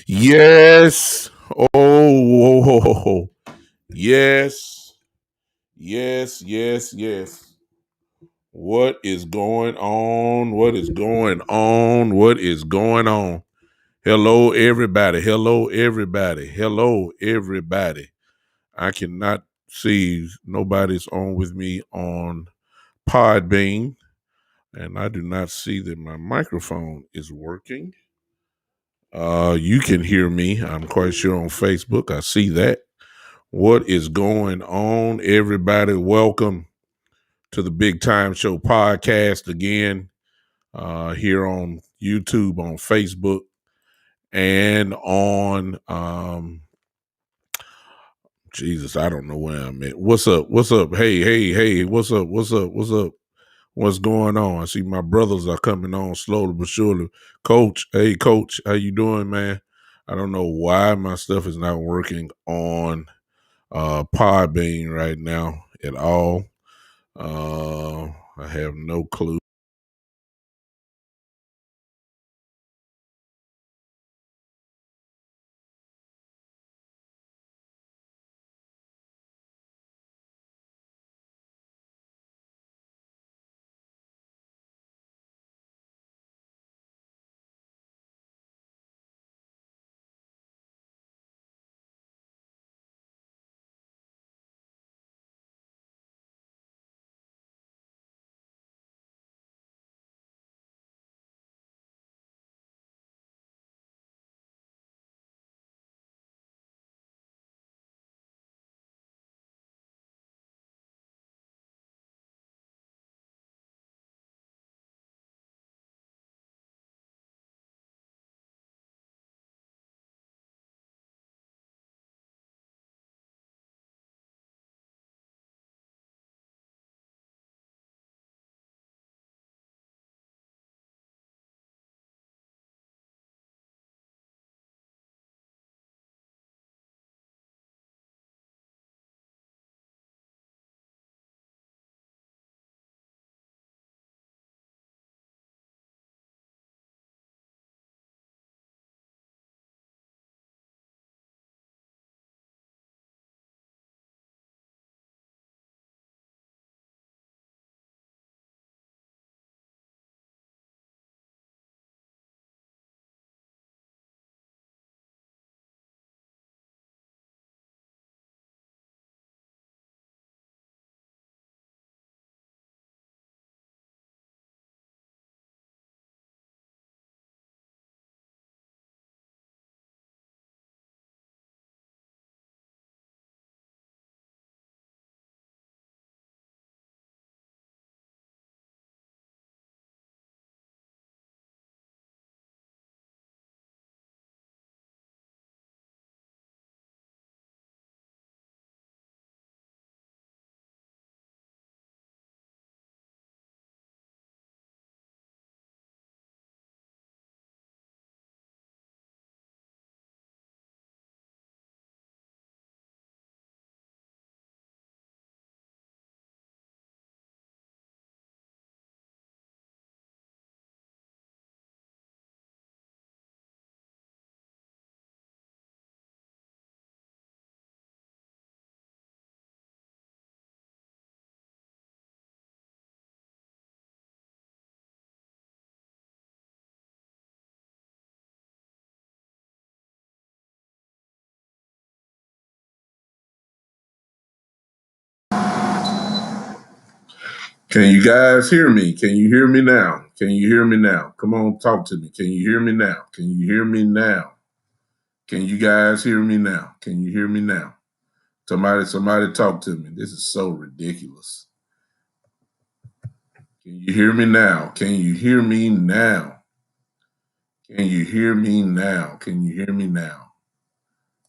Yes. Oh, yes. Yes, yes, yes. What is going on? What is going on? What is going on? Hello, everybody. Hello, everybody. Hello, everybody. I cannot see nobody's on with me on Podbean, and I do not see that my microphone is working. You can hear me. I'm quite sure on Facebook. I see that. What is going on, everybody? Welcome to the Big Time Show podcast again, here on YouTube, on Facebook, and on Jesus. I don't know where I'm at. What's up? What's up? Hey, hey, hey. What's up? What's up? What's up? What's going on? I see my brothers are coming on slowly but surely. Coach, hey, Coach, how you doing, man? I don't know why my stuff is not working on Podbean right now at all. I have no clue. Can you guys hear me? Can you hear me now? Can you hear me now? Come on, talk to me. Can you hear me now? Can you hear me now? Can you guys hear me now? Can you hear me now? Somebody talk to me. This is so ridiculous. Can you hear me now? Can you hear me now? Can you hear me now? Can you hear me now?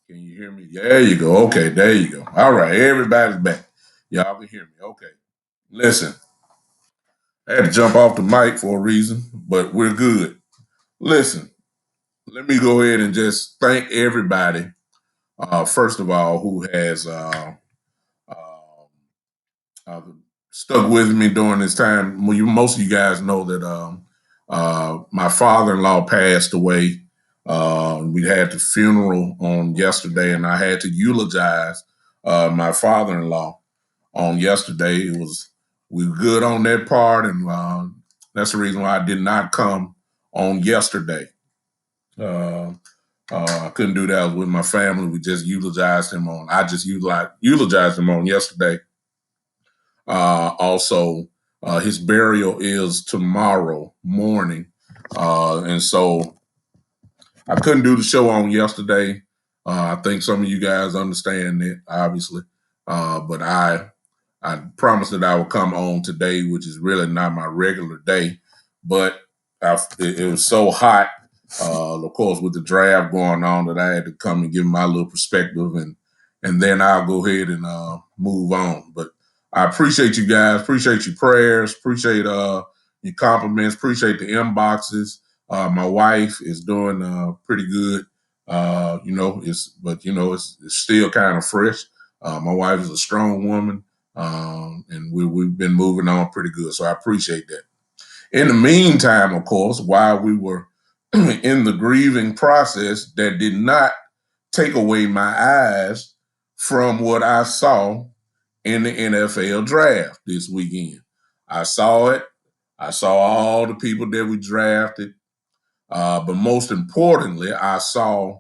Can you hear me? There you go. Okay, there you go. All right, everybody's back. Y'all can hear me. Okay. Listen, I had to jump off the mic for a reason, but we're good. Listen, let me go ahead and just thank everybody, first of all, who has uh, stuck with me during this time. Most of you guys know that my father-in-law passed away We had the funeral on yesterday, and I had to eulogize my father-in-law on yesterday. We were good on that part, and that's the reason why I did not come on yesterday. I couldn't do that. I was with my family. We just eulogized him on. I just eulogized him on yesterday. Also, his burial is tomorrow morning, and so I couldn't do the show on yesterday. I think some of you guys understand that, obviously, but I promised that I would come on today, which is really not my regular day, but it was so hot, of course, with the draft going on, that I had to come and give my little perspective, and then I'll go ahead and move on. But I appreciate you guys, appreciate your prayers, appreciate your compliments, appreciate the inboxes. My wife is doing pretty good, it's still kind of fresh. My wife is a strong woman. And we've been moving on pretty good. So I appreciate that. In the meantime, of course, while we were in the grieving process, that did not take away my eyes from what I saw in the NFL draft this weekend. I saw it. I saw all the people that we drafted. But most importantly, I saw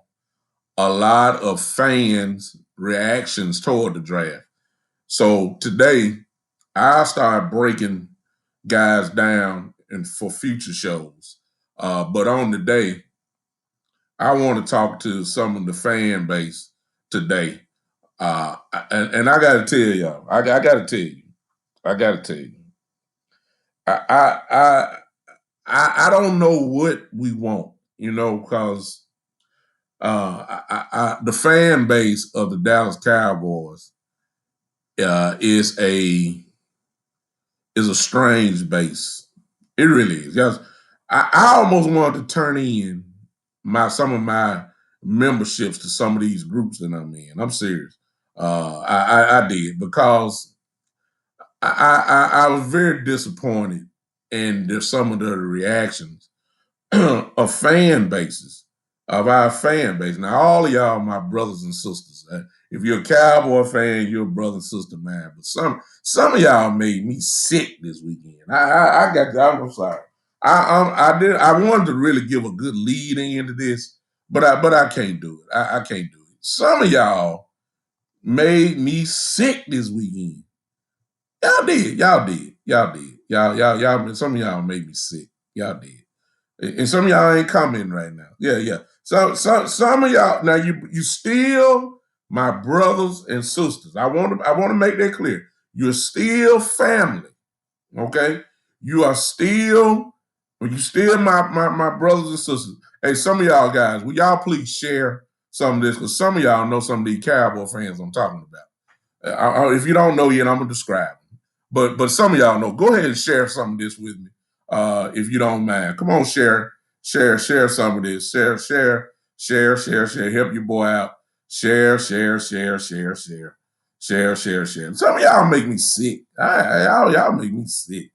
a lot of fans' reactions toward the draft. So today, I start breaking guys down and for future shows. But on today, I want to talk to some of the fan base today. And I got to tell y'all, I got to tell you, I don't know what we want, because the fan base of the Dallas Cowboys is a strange base. It really is. Yes, I almost wanted to turn in some of my memberships to some of these groups that I'm in. I'm serious. I did, because I was very disappointed in some of the reactions of our fan base. Now, all of y'all, my brothers and sisters. If you're a Cowboy fan, you're a brother and sister, man. But some of y'all made me sick this weekend. I'm sorry. I wanted to really give a good lead into this, but I can't do it. I can't do it. Some of y'all made me sick this weekend. Y'all did. Some of y'all made me sick. Y'all did. And some of y'all ain't commenting right now. Yeah. So some of y'all, now you still my brothers and sisters. I want to make that clear. You're still family. Okay? You still my brothers and sisters. Hey, some of y'all guys, will y'all please share some of this? Because some of y'all know some of these Cowboy fans I'm talking about. If you don't know yet, I'm gonna describe them. But some of y'all know. Go ahead and share some of this with me, if you don't mind. Come on, share some of this. Share. Help your boy out. Share. Some of y'all make me sick. Y'all make me sick.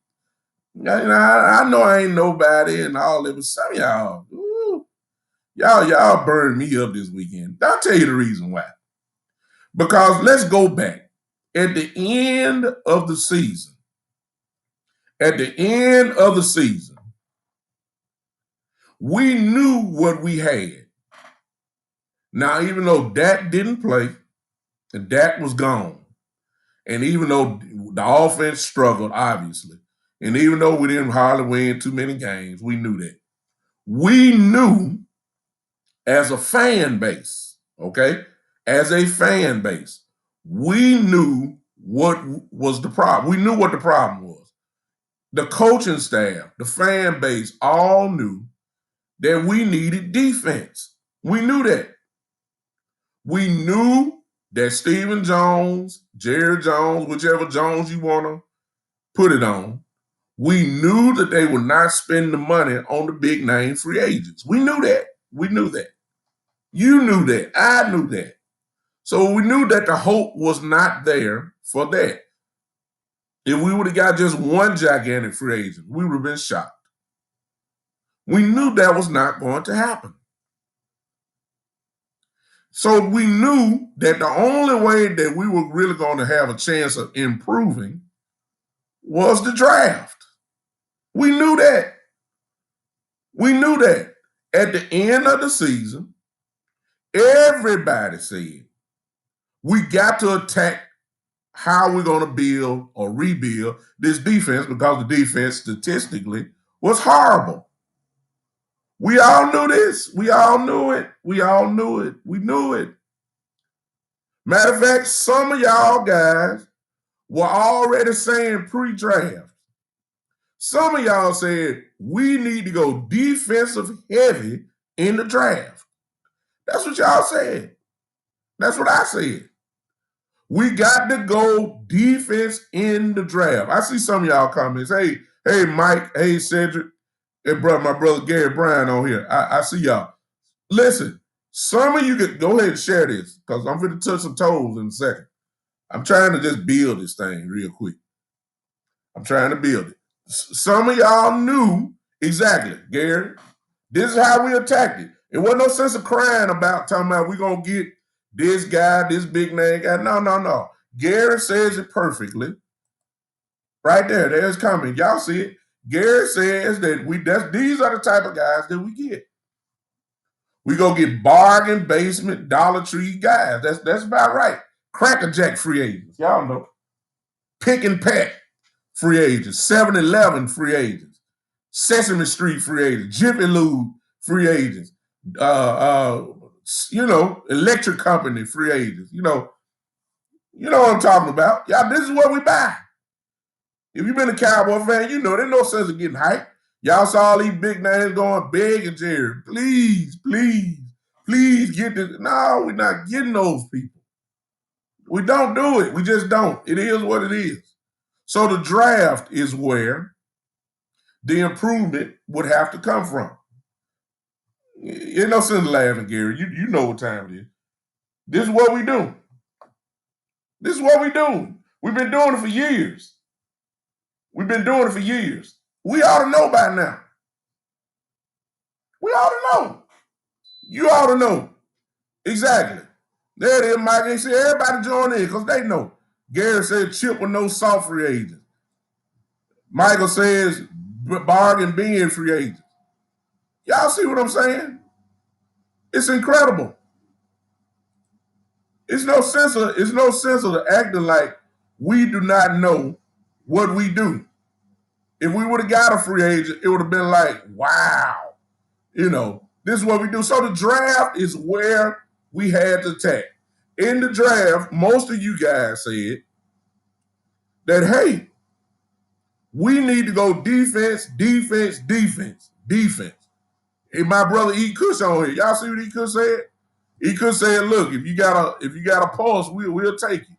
I know I ain't nobody and all that, but some of y'all, y'all burned me up this weekend. I'll tell you the reason why. Because let's go back. At the end of the season, we knew what we had. Now, even though Dak didn't play, and Dak was gone, and even though the offense struggled, obviously, and even though we didn't hardly win too many games, we knew that. We knew as a fan base, okay, we knew what was the problem. We knew what the problem was. The coaching staff, the fan base all knew that we needed defense. We knew that. We knew that Stephen Jones, Jerry Jones, whichever Jones you want to put it on, we knew that they would not spend the money on the big name free agents. We knew that. You knew that. I knew that. So we knew that the hope was not there for that. If we would have got just one gigantic free agent, we would have been shocked. We knew that was not going to happen. So we knew that the only way that we were really going to have a chance of improving was the draft. We knew that. We knew that. At the end of the season, everybody said, we got to attack how we're going to build or rebuild this defense because the defense statistically was horrible. We all knew this. We all knew it. We all knew it. We knew it. Matter of fact, some of y'all guys were already saying pre-draft. Some of y'all said we need to go defensive heavy in the draft. That's what y'all said. That's what I said. We got to go defense in the draft. I see some of y'all comments. Hey, Mike. Hey, Cedric. Hey, my brother Gary Bryan on here. I see y'all. Listen, some of you could go ahead and share this because I'm going to touch some toes in a second. I'm trying to just build this thing real quick. I'm trying to build it. Some of y'all knew exactly, Gary. This is how we attacked it. It wasn't no sense of crying about talking about we're going to get this guy, this big name guy. No. Gary says it perfectly. Right there. There's coming. Y'all see it. Gary says that these are the type of guys that we get. We go get bargain basement Dollar Tree guys. That's about right. Cracker Jack free agents. Y'all know. Pick and Pack free agents. 7-Eleven free agents. Sesame Street free agents. Jiffy Lube free agents. Electric company free agents. You know what I'm talking about. Y'all, this is what we buy. If you've been a Cowboy fan, you know there's no sense of getting hyped. Y'all saw all these big names going begging Jerry, please get this. No, we're not getting those people. We don't do it. We just don't. It is what it is. So the draft is where the improvement would have to come from. Ain't no sense laughing, Gary. You know what time it is. This is what we do. This is what we do. We've been doing it for years. We've been doing it for years. We ought to know by now. We ought to know. You ought to know. Exactly. There it is, Mike. They said everybody join in because they know. Gary said Chip with no soft free agents. Michael says bargain being free agents. Y'all see what I'm saying? It's incredible. It's no sense of acting like we do not know what we do. If we would have got a free agent, it would have been like, wow, this is what we do. So the draft is where we had to attack. In the draft, most of you guys said that, hey, we need to go defense. And my brother E. Kush on here. Y'all see what E. Kush said? E. Kush said, look, if you got a pulse, we'll take you.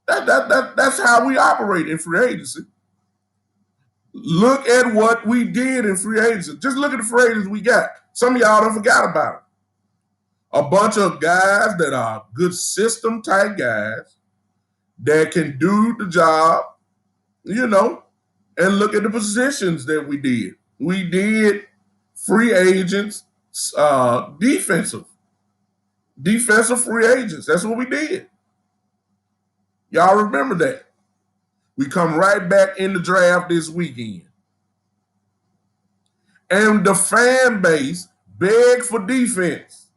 That's how we operate in free agency. Look at what we did in free agency. Just look at the free agents we got. Some of y'all done forgot about it. A bunch of guys that are good system type guys that can do the job, and look at the positions that we did. We did free agents, defensive free agents. That's what we did. Y'all remember that. We come right back in the draft this weekend. And the fan base begged for defense.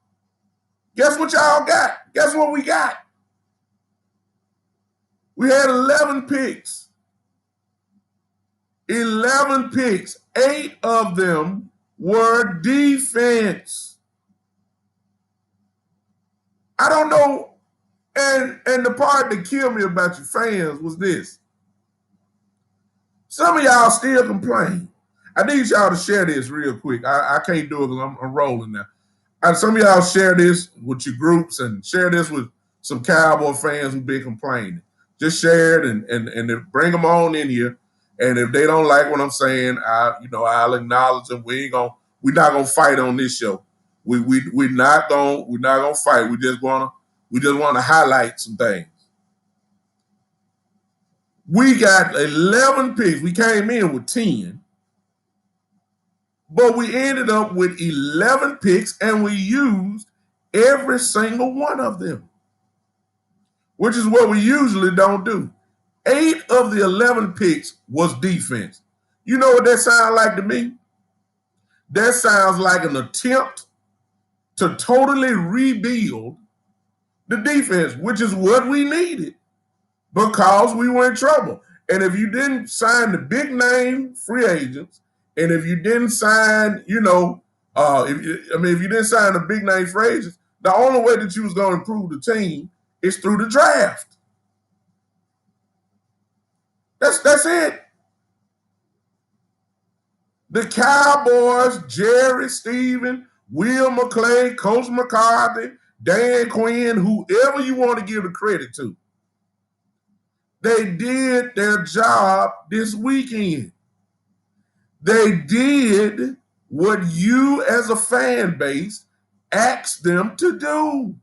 Guess what y'all got? Guess what we got? We had 11 picks. 11 picks. 8 of them were defense. I don't know. And the part that killed me about your fans was this. Some of y'all still complain. I need y'all to share this real quick. I can't do it because I'm rolling now. Some of y'all share this with your groups and share this with some Cowboy fans who've been complaining. Just share it and bring them on in here. And if they don't like what I'm saying, I'll acknowledge them. We're not gonna fight on this show. We're not gonna fight. We just want to highlight some things. We got 11 picks. We came in with 10. But we ended up with 11 picks, and we used Every single one of them, which is what we usually don't do. 8 of the 11 picks was defense. You know what that sounds like to me? That sounds like an attempt to totally rebuild the defense, which is what we needed because we were in trouble. And if you didn't sign the big name free agents, and if you didn't sign, if you didn't sign the big name free agents, the only way that you was going to improve the team is through the draft. That's it. The Cowboys, Jerry, Steven, Will McClay, Coach McCarthy, Dan Quinn, whoever you want to give the credit to, they did their job this weekend. They did what you as a fan base asked them to do.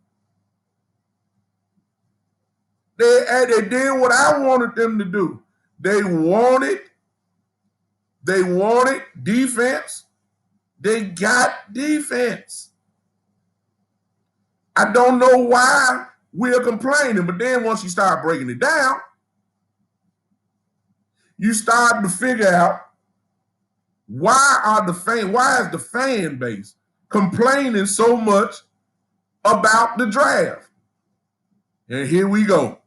They did what I wanted them to do. They wanted defense. They got defense. I don't know why we're complaining, but then once you start breaking it down, you start to figure out why is the fan base complaining so much about the draft? And here we go.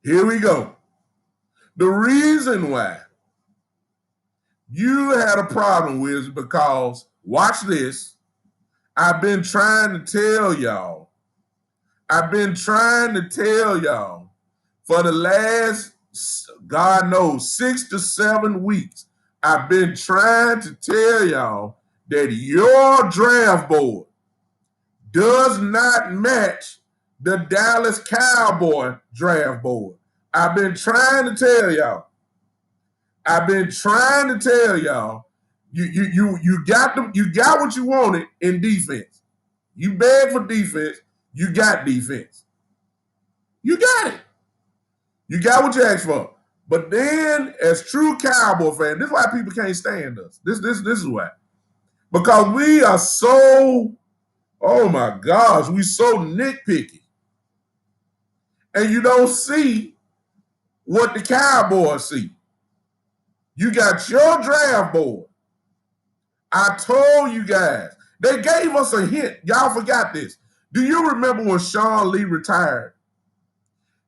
The reason why you had a problem with is because, watch this, I've been trying to tell y'all for the last, God knows, 6 to 7 weeks. I've been trying to tell y'all that your draft board does not match the Dallas Cowboy draft board. I've been trying to tell y'all. You got what you wanted in defense. You begged for defense. You got defense. You got it. You got what you asked for. But then, as true Cowboy fans, this is why people can't stand us. This is why. Because we are so, oh my gosh, we so nitpicky. And you don't see what the Cowboys see. You got your draft board. I told you guys. They gave us a hint. Y'all forgot this. Do you remember when Sean Lee retired?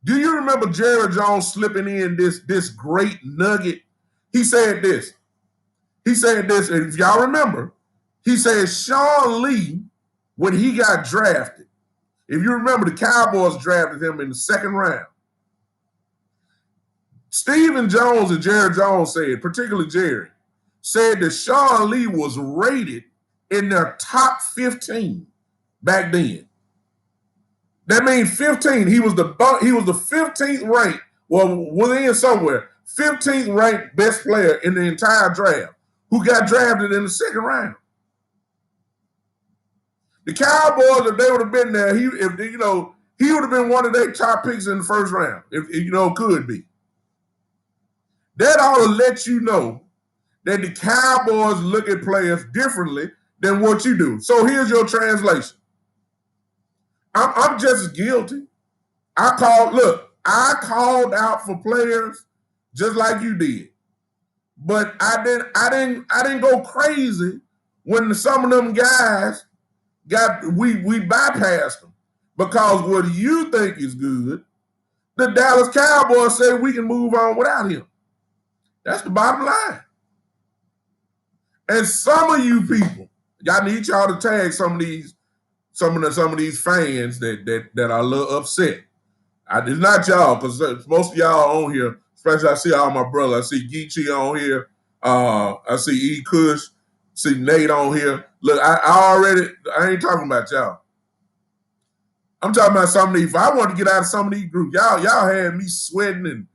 Do you remember Jerry Jones slipping in this great nugget? He said this. And if y'all remember, he said Sean Lee, when he got drafted, if you remember, the Cowboys drafted him in the 2nd round. Stephen Jones and Jerry Jones said, particularly Jerry, said that Sean Lee was rated in their top 15 back then. That means 15. He was the 15th ranked, within somewhere, 15th ranked best player in the entire draft, who got drafted in the 2nd round. The Cowboys, if they would have been there, he would have been one of their top picks in the 1st round. If could be. That ought to let you know that the Cowboys look at players differently than what you do. So here's your translation. I'm just as guilty. I called out for players just like you did. But I didn't go crazy when some of them guys we bypassed them. Because what you think is good, the Dallas Cowboys say we can move on without him. That's the bottom line. And some of you people, I need y'all to tag some of these fans that are a little upset. It's not y'all, because most of y'all on here, especially I see all my brothers. I see Geechee on here. I see E. Kush. See Nate on here. Look, I ain't talking about y'all. I'm talking about some of these. If I want to get out of some of these groups, y'all had me sweating, and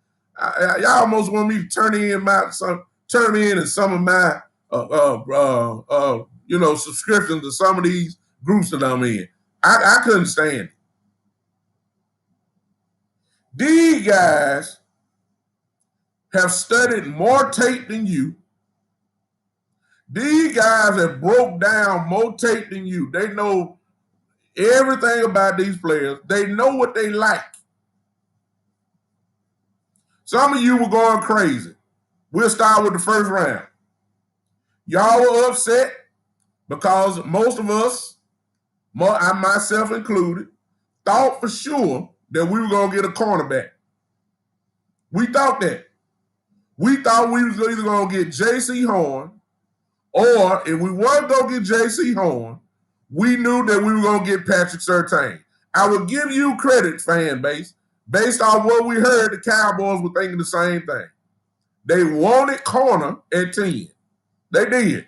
y'all almost want me to turn in some of my subscriptions to some of these groups that I'm in. I couldn't stand it. These guys have studied more tape than you. These guys have broke down more tape than you. They know everything about these players. They know what they like. Some of you were going crazy. We'll start with the first round. Y'all were upset because most of us, I myself included, thought for sure that we were going to get a cornerback. We thought that. We thought we was either going to get J.C. Horn, or if we weren't going to get J.C. Horn, we knew that we were going to get Patrick Surtain. I will give you credit, fan base, based on what we heard. The Cowboys were thinking the same thing. They wanted corner at 10. They did.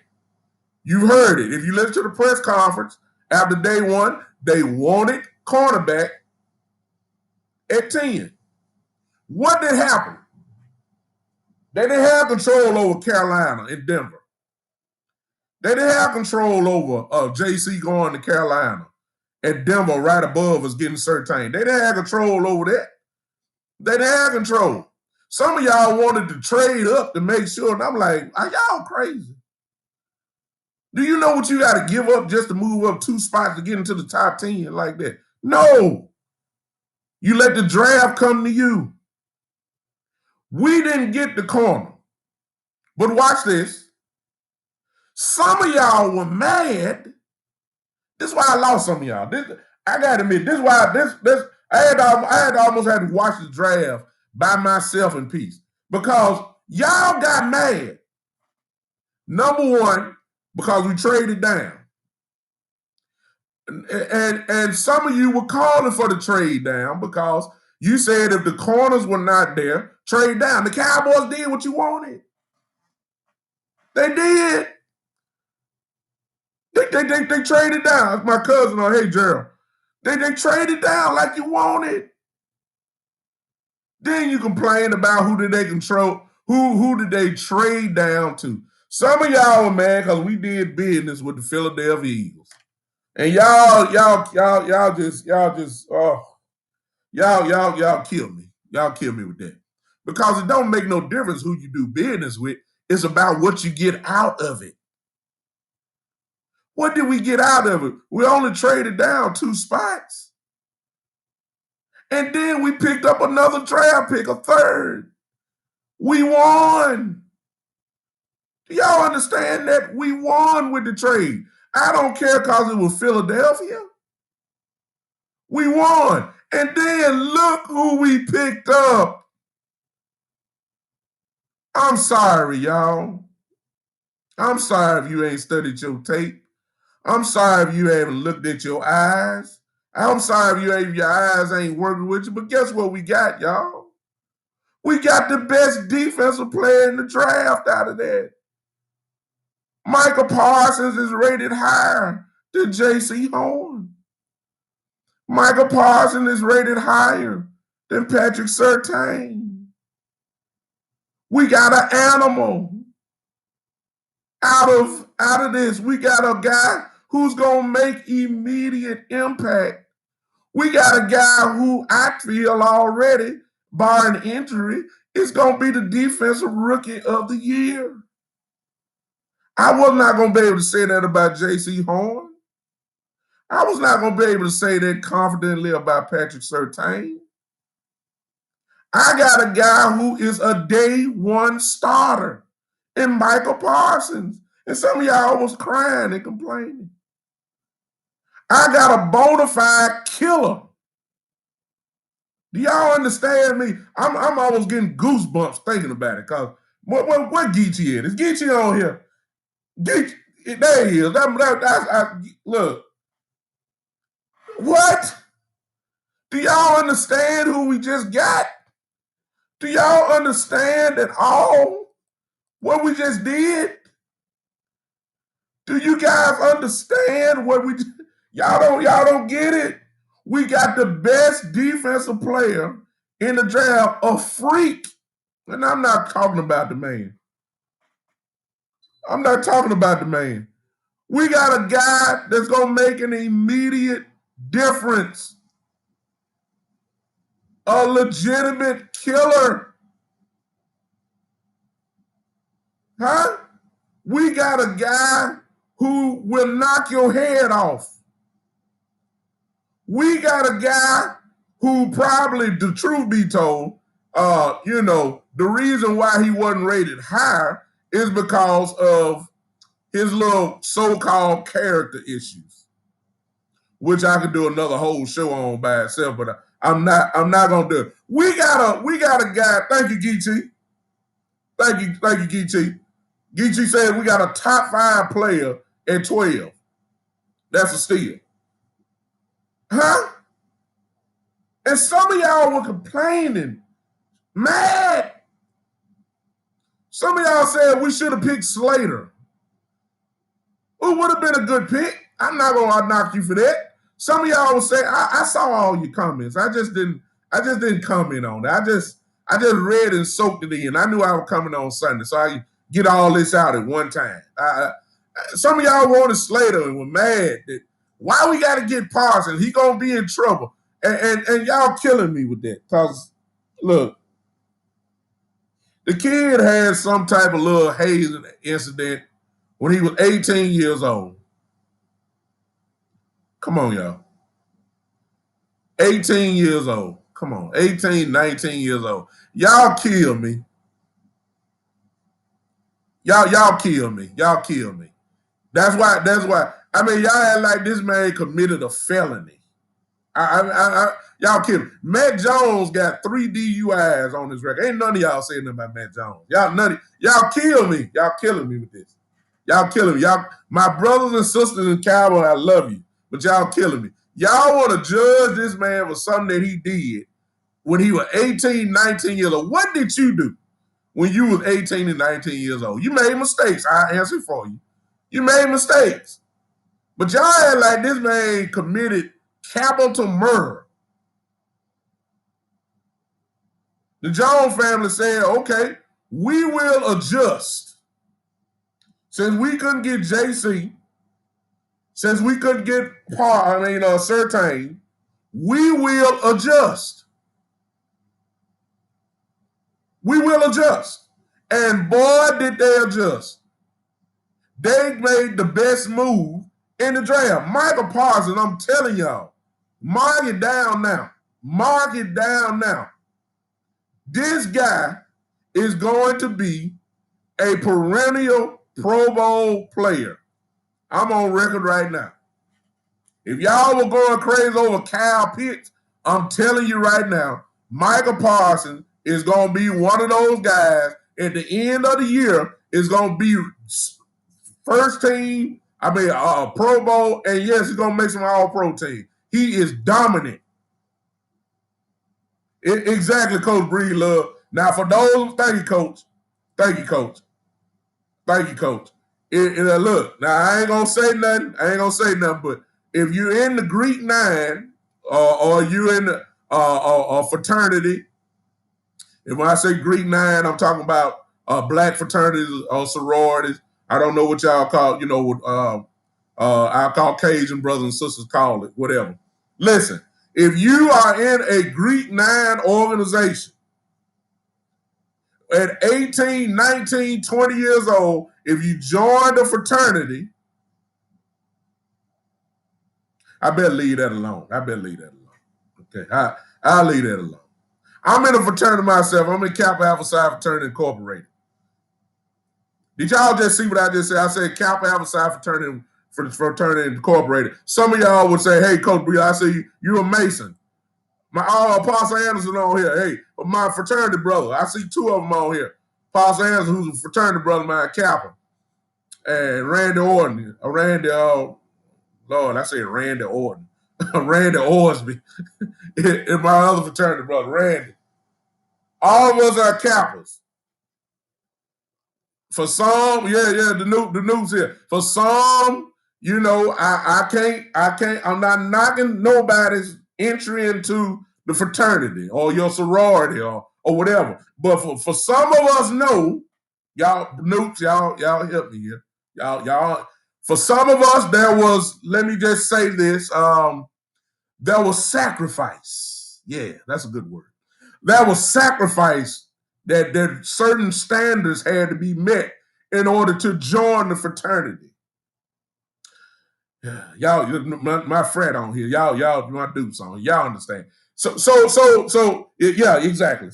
You heard it. If you listen to the press conference after day one, they wanted cornerback at 10. What did happen? They didn't have control over Carolina and Denver. They didn't have control over J.C. going to Carolina and Denver right above us getting Surtain. They didn't have control over that. They didn't have control. Some of y'all wanted to trade up to make sure, and I'm like, are y'all crazy? Do you know what you got to give up just to move up 2 spots to get into the top 10 like that? No. You let the draft come to you. We didn't get the corner. But watch this. Some of y'all were mad. This is why I lost some of y'all. I got to admit, this is why I had almost had to watch the draft by myself in peace. Because y'all got mad. Number one, because we traded down. And some of you were calling for the trade down because you said if the corners were not there, trade down. The Cowboys did what you wanted. They did. They traded down. That's my cousin. Hey, Gerald. They traded down like you wanted. Then you complain about who did they control, who did they trade down to. Some of y'all were mad because we did business with the Philadelphia Eagles. And y'all just kill me. Y'all kill me with that. Because it don't make no difference who you do business with. It's about what you get out of it. What did we get out of it? We only traded down 2 spots. And then we picked up another draft pick, a third. We won. Do y'all understand that? We won with the trade. I don't care because it was Philadelphia. We won. And then look who we picked up. I'm sorry, y'all. I'm sorry if you ain't studied your tape. I'm sorry if you haven't looked at your eyes. I'm sorry if your eyes ain't working with you. But guess what we got, y'all? We got the best defensive player in the draft out of that. Michael Parsons is rated higher than J.C. Horn. Michael Parsons is rated higher than Patrick Surtain. We got an animal out of this. We got a guy who's going to make immediate impact. We got a guy who I feel already, barring injury, is going to be the defensive rookie of the year. I was not going to be able to say that about J.C. Horn. I was not going to be able to say that confidently about Patrick Surtain. I got a guy who is a day one starter in Michael Parsons. And some of y'all was crying and complaining. I got a bona fide killer. Do y'all understand me? I'm almost getting goosebumps thinking about it. Cause what Geechee is? Is Geechee on here? Geechee, there he is. Look. What? Do y'all understand who we just got? Do y'all understand at all what we just did? Do you guys understand what we did? Y'all don't get it. We got the best defensive player in the draft, a freak. And I'm not talking about the man. I'm not talking about the man. We got a guy that's going to make an immediate difference. A legitimate killer. Huh? We got a guy who will knock your head off. We got a guy who probably, the truth be told, the reason why he wasn't rated higher is because of his little so-called character issues, which I could do another whole show on by itself, but I'm not gonna do it. We got a guy. Thank you, Geechee. Thank you, Geechee. Geechee said we got a top 5 player at 12. That's a steal. Huh? And some of y'all were complaining, mad. Some of y'all said we should have picked Slater. Who would have been a good pick. I'm not gonna knock you for that. Some of y'all will say, I saw all your comments. I just didn't comment on it. I just read and soaked it in. I knew I was coming on Sunday, so I get all this out at one time. Some of y'all wanted Slater and were mad that why we got to get Parsons. He gonna be in trouble, and y'all killing me with that. Cause look, the kid had some type of little hazing incident when he was 18 years old. Come on, y'all. 18 years old. Come on. 18, 19 years old. Y'all kill me. Y'all kill me. Y'all kill me. That's why. I mean, y'all act like this man committed a felony. Y'all kill me. Matt Jones got 3 DUIs on his record. Ain't none of y'all saying nothing about Matt Jones. Y'all kill me. Y'all killing me with this. Y'all killing me. Y'all, my brothers and sisters in Cowboys, I love you, but y'all killing me. Y'all want to judge this man for something that he did when he was 18, 19 years old. What did you do when you was 18 and 19 years old? You made mistakes. I answer for you. You made mistakes. But y'all act like this man committed capital murder. The Jones family said, okay, we will adjust. Since we couldn't get JC, since we couldn't get Surtain, we will adjust. We will adjust. And boy, did they adjust. They made the best move in the draft. Michael Parsons, I'm telling y'all, mark it down now. Mark it down now. This guy is going to be a perennial Pro Bowl player. I'm on record right now. If y'all were going crazy over Kyle Pitts, I'm telling you right now, Michael Parsons is going to be one of those guys at the end of the year is going to be first team, Pro Bowl, and yes, he's going to make some all-pro team. He is dominant. Exactly, Coach Breedlove. Now, for those, thank you, Coach. Thank you, Coach. Thank you, Coach. Look, now I ain't going to say nothing. But if you're in the Greek 9 or you're in a fraternity, and when I say Greek 9, I'm talking about black fraternities or sororities. I don't know what y'all call, our Caucasian brothers and sisters call it, whatever. Listen, if you are in a Greek 9 organization, at 18, 19, 20 years old, if you join the fraternity, I better leave that alone. Okay, I'll leave that alone. I'm in a fraternity myself. I'm in Kappa Alpha Psi Fraternity Incorporated. Did y'all just see what I just said? I said Kappa Alpha Psi Fraternity Incorporated. Some of y'all would say, hey, Coach Bree, I see you a Mason. My Apostle Anderson on here. Hey, my fraternity brother. I see 2 of them on here. Apostle Anderson, who's a fraternity brother of mine, Kappa. And Randy Orton. Randy Orton. Randy Orsby. And my other fraternity brother, Randy. All of us are Kappas. For some, the news here. For some, I can't, I'm not knocking nobody's entry into the fraternity or your sorority or whatever. But for some of us, no, y'all help me here. Y'all, for some of us, there was, let me just say this, there was sacrifice. Yeah, that's a good word. There was sacrifice that certain standards had to be met in order to join the fraternity. Y'all, my friend on here, y'all want to do something. Y'all understand? Yeah, exactly.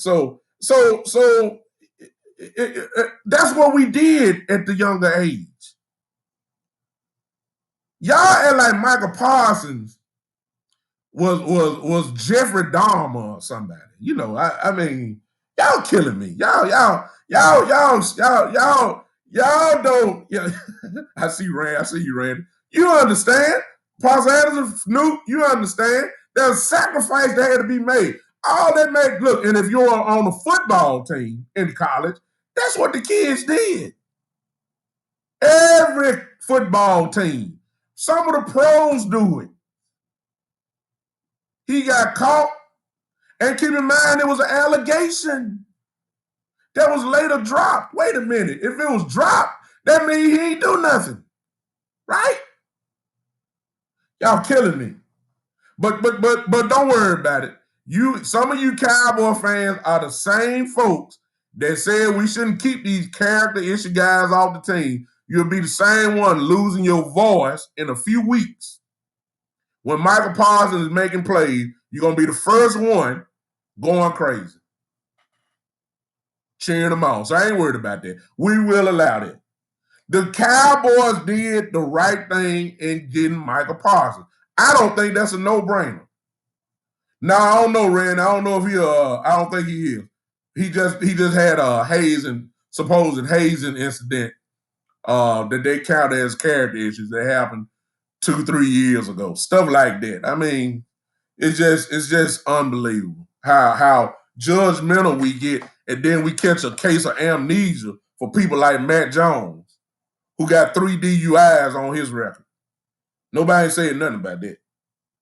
That's what we did at the younger age. Y'all act like Michael Parsons was Jeffrey Dahmer or somebody. You know, I mean, y'all killing me. Y'all don't. Yeah, I see you, Randy. You understand? Parsons and Snoop, you understand? There's a sacrifice that had to be made. All that made, look, and if you're on a football team in college, that's what the kids did. Every football team. Some of the pros do it. He got caught, and keep in mind it was an allegation that was later dropped. Wait a minute. If it was dropped, that means he ain't do nothing. Right? Y'all killing me. But don't worry about it. Some of you Cowboy fans are the same folks that said we shouldn't keep these character issue guys off the team. You'll be the same one losing your voice in a few weeks. When Michael Parsons is making plays, you're going to be the first one going crazy. Cheering them on. So I ain't worried about that. We will allow that. The Cowboys did the right thing in getting Michael Parsons. I don't think that's a no-brainer. Now, I don't know, Rand. I don't know if I don't think he is. He just had a supposed hazing incident that they counted as character issues that happened 2-3 years ago. Stuff like that. I mean, it's just unbelievable how judgmental we get, and then we catch a case of amnesia for people like Matt Jones, who got 3 DUIs on his record. Nobody saying nothing about that.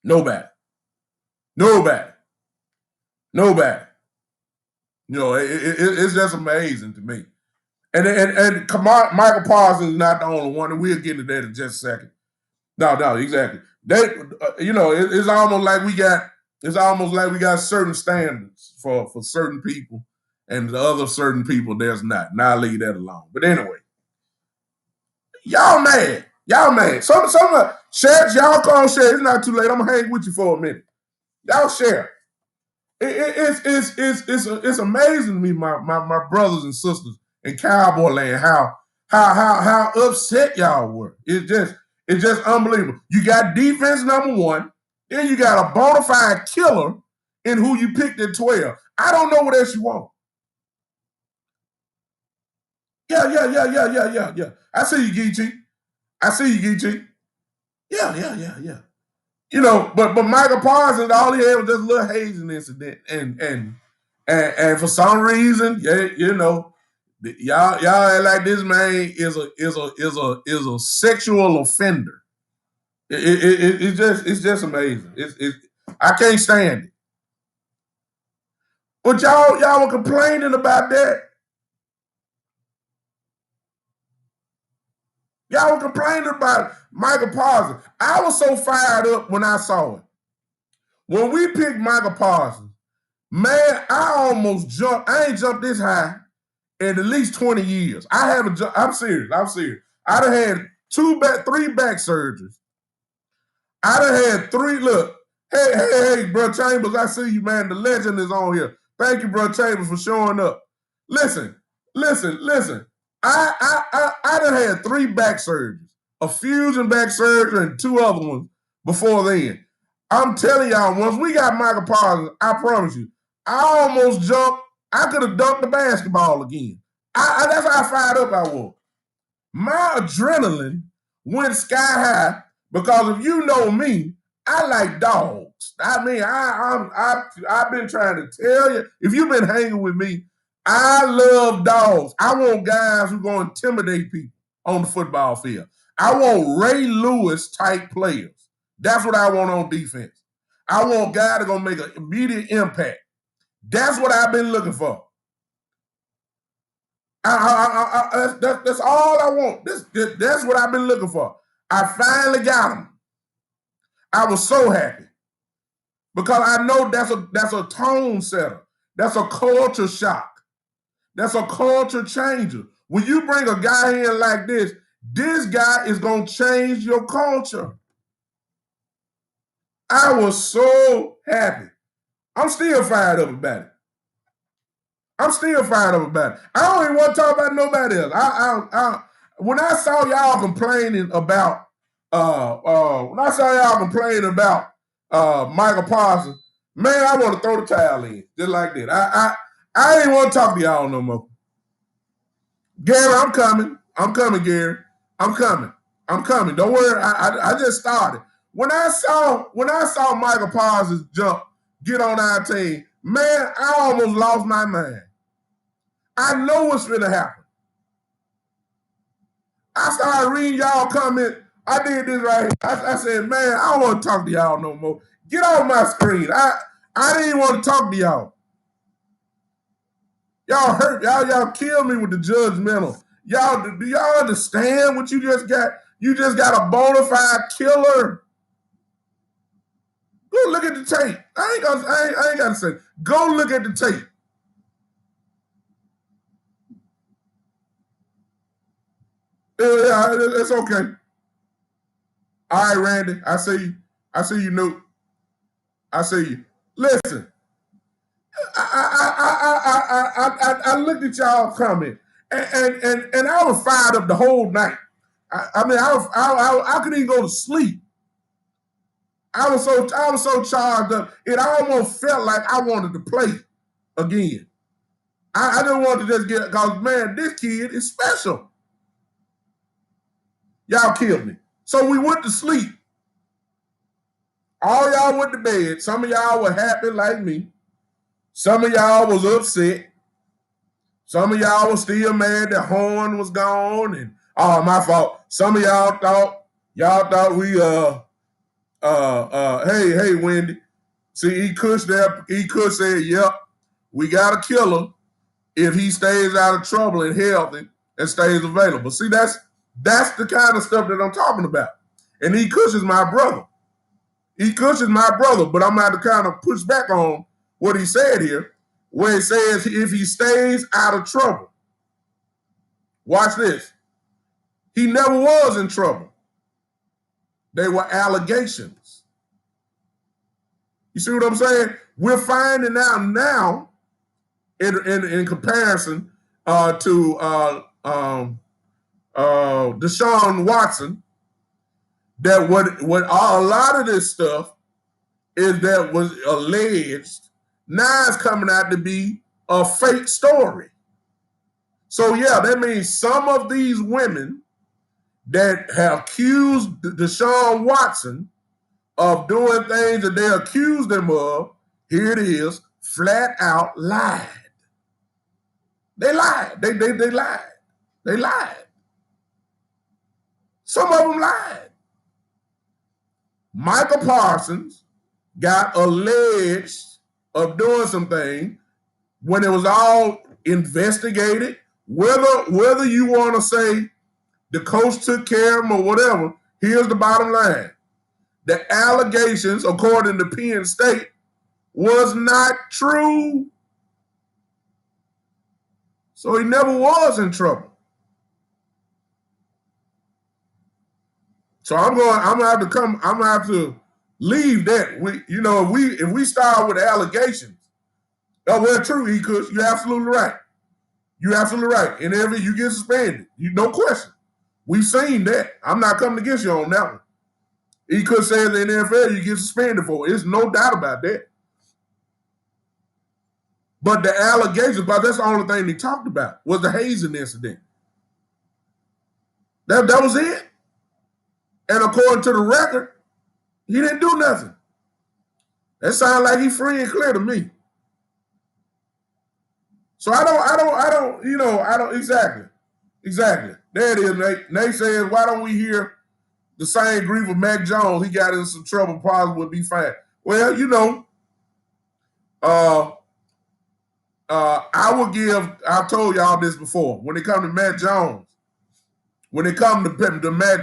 Nobody. You know, it's just amazing to me. And Michael Parsons is not the only one, and we'll get to that in just a second. No, exactly. It's almost like we got certain standards for certain people, and the other certain people there's not. Now I'll leave that alone. But anyway, y'all mad. Some share. Y'all call share. It's not too late. I'm gonna hang with you for a minute. Y'all share. It's amazing to me, my brothers and sisters in Cowboy land, how upset y'all were. It's just unbelievable. You got defense number one, then you got a bona fide killer in who you picked at 12. I don't know what else you want. Yeah. I see you, Geechee. Yeah. You know, but Michael Parsons, all he had was this little hazing incident, and for some reason, y'all act like this man is a sexual offender. It's just amazing. I can't stand it. But y'all were complaining about that. Y'all were complaining about Michael Parsons. I was so fired up when I saw it. When we picked Michael Parsons, man, I almost jumped. I ain't jumped this high in at least 20 years. I haven't jumped. I'm serious. I done had 3 back surgeries. I done had 3. Look, hey, bro Chambers, I see you, man. The legend is on here. Thank you, bro Chambers, for showing up. Listen. I done had 3 back surgeries, a fusion back surgery and 2 other ones before then. I'm telling y'all, once we got Michael Parsons, I promise you, I almost jumped. I could have dunked the basketball again. That's how fired up I was. My adrenaline went sky high because if you know me, I like dogs. I mean, I've been trying to tell you, if you've been hanging with me, I love dogs. I want guys who going to intimidate people on the football field. I want Ray Lewis type players. That's what I want on defense. I want guys that are going to make an immediate impact. That's what I've been looking for. That's all I want. That's what I've been looking for. I finally got them. I was so happy because I know that's a tone setter. That's a culture shock. That's a culture changer. When you bring a guy in like this guy is going to change your culture. I was so happy. I'm still fired up about it. I don't even want to talk about nobody else. When I saw y'all complaining about Michael Parsons, man, I want to throw the towel in just like that. I ain't want to talk to y'all no more. Gary, I'm coming. Gary. I'm coming. Don't worry. I just started. When I saw Michael Parsons get on our team, man, I almost lost my mind. I know what's going to happen. I started reading y'all comment. I did this right here. I said, man, I don't want to talk to y'all no more. Get off my screen. I didn't want to talk to y'all. Y'all hurt. Y'all killed me with the judgmental. Do y'all understand what you just got? You just got a bona fide killer. Go look at the tape. I ain't got to say. Go look at the tape. Yeah, it's okay. All right, Randy. I see you. Newt. I see you. Listen. I looked at y'all comment, and I was fired up the whole night. I couldn't even go to sleep. I was so charged up. It almost felt like I wanted to play again. I didn't want to just get, because man, this kid is special. Y'all killed me. So we went to sleep. All y'all went to bed. Some of y'all were happy like me. Some of y'all was upset. Some of y'all was still mad that Horn was gone, and my fault. Some of y'all thought we hey Wendy. See, he could say, yep, we got a killer if he stays out of trouble and healthy and stays available. See, that's the kind of stuff that I'm talking about. And E. Kush is my brother. But I'm going to kind of push back on what he said here, where he says if he stays out of trouble. Watch this. He never was in trouble. They were allegations. You see what I'm saying? We're finding out now, in comparison to Deshaun Watson, that what a lot of this stuff is that was alleged now is coming out to be a fake story. So yeah, that means some of these women that have accused Deshaun Watson of doing things that they accused him of, here it is, flat out lied. They lied. They lied. They lied. Some of them lied. Michael Parsons got alleged of doing some things when it was all investigated. Whether you want to say the coach took care of him or whatever, here's the bottom line. The allegations, according to Penn State, was not true. So he never was in trouble. So I'm gonna have to leave that. If we start with allegations, well, true, E. Kush, you're absolutely right. And if you get suspended, no question. We've seen that. I'm not coming against you on that one. E. Kush says in the NFL you get suspended for it. There's no doubt about that. But the allegations, but that's the only thing they talked about, was the hazing incident. That was it. And according to the record, he didn't do nothing. That sounds like he's free and clear to me. So I don't exactly. There it is, Nate. Nate says, why don't we hear the same grief of Mac Jones? He got in some trouble, probably would be fine. Well, I've told y'all this before. When it comes to Mac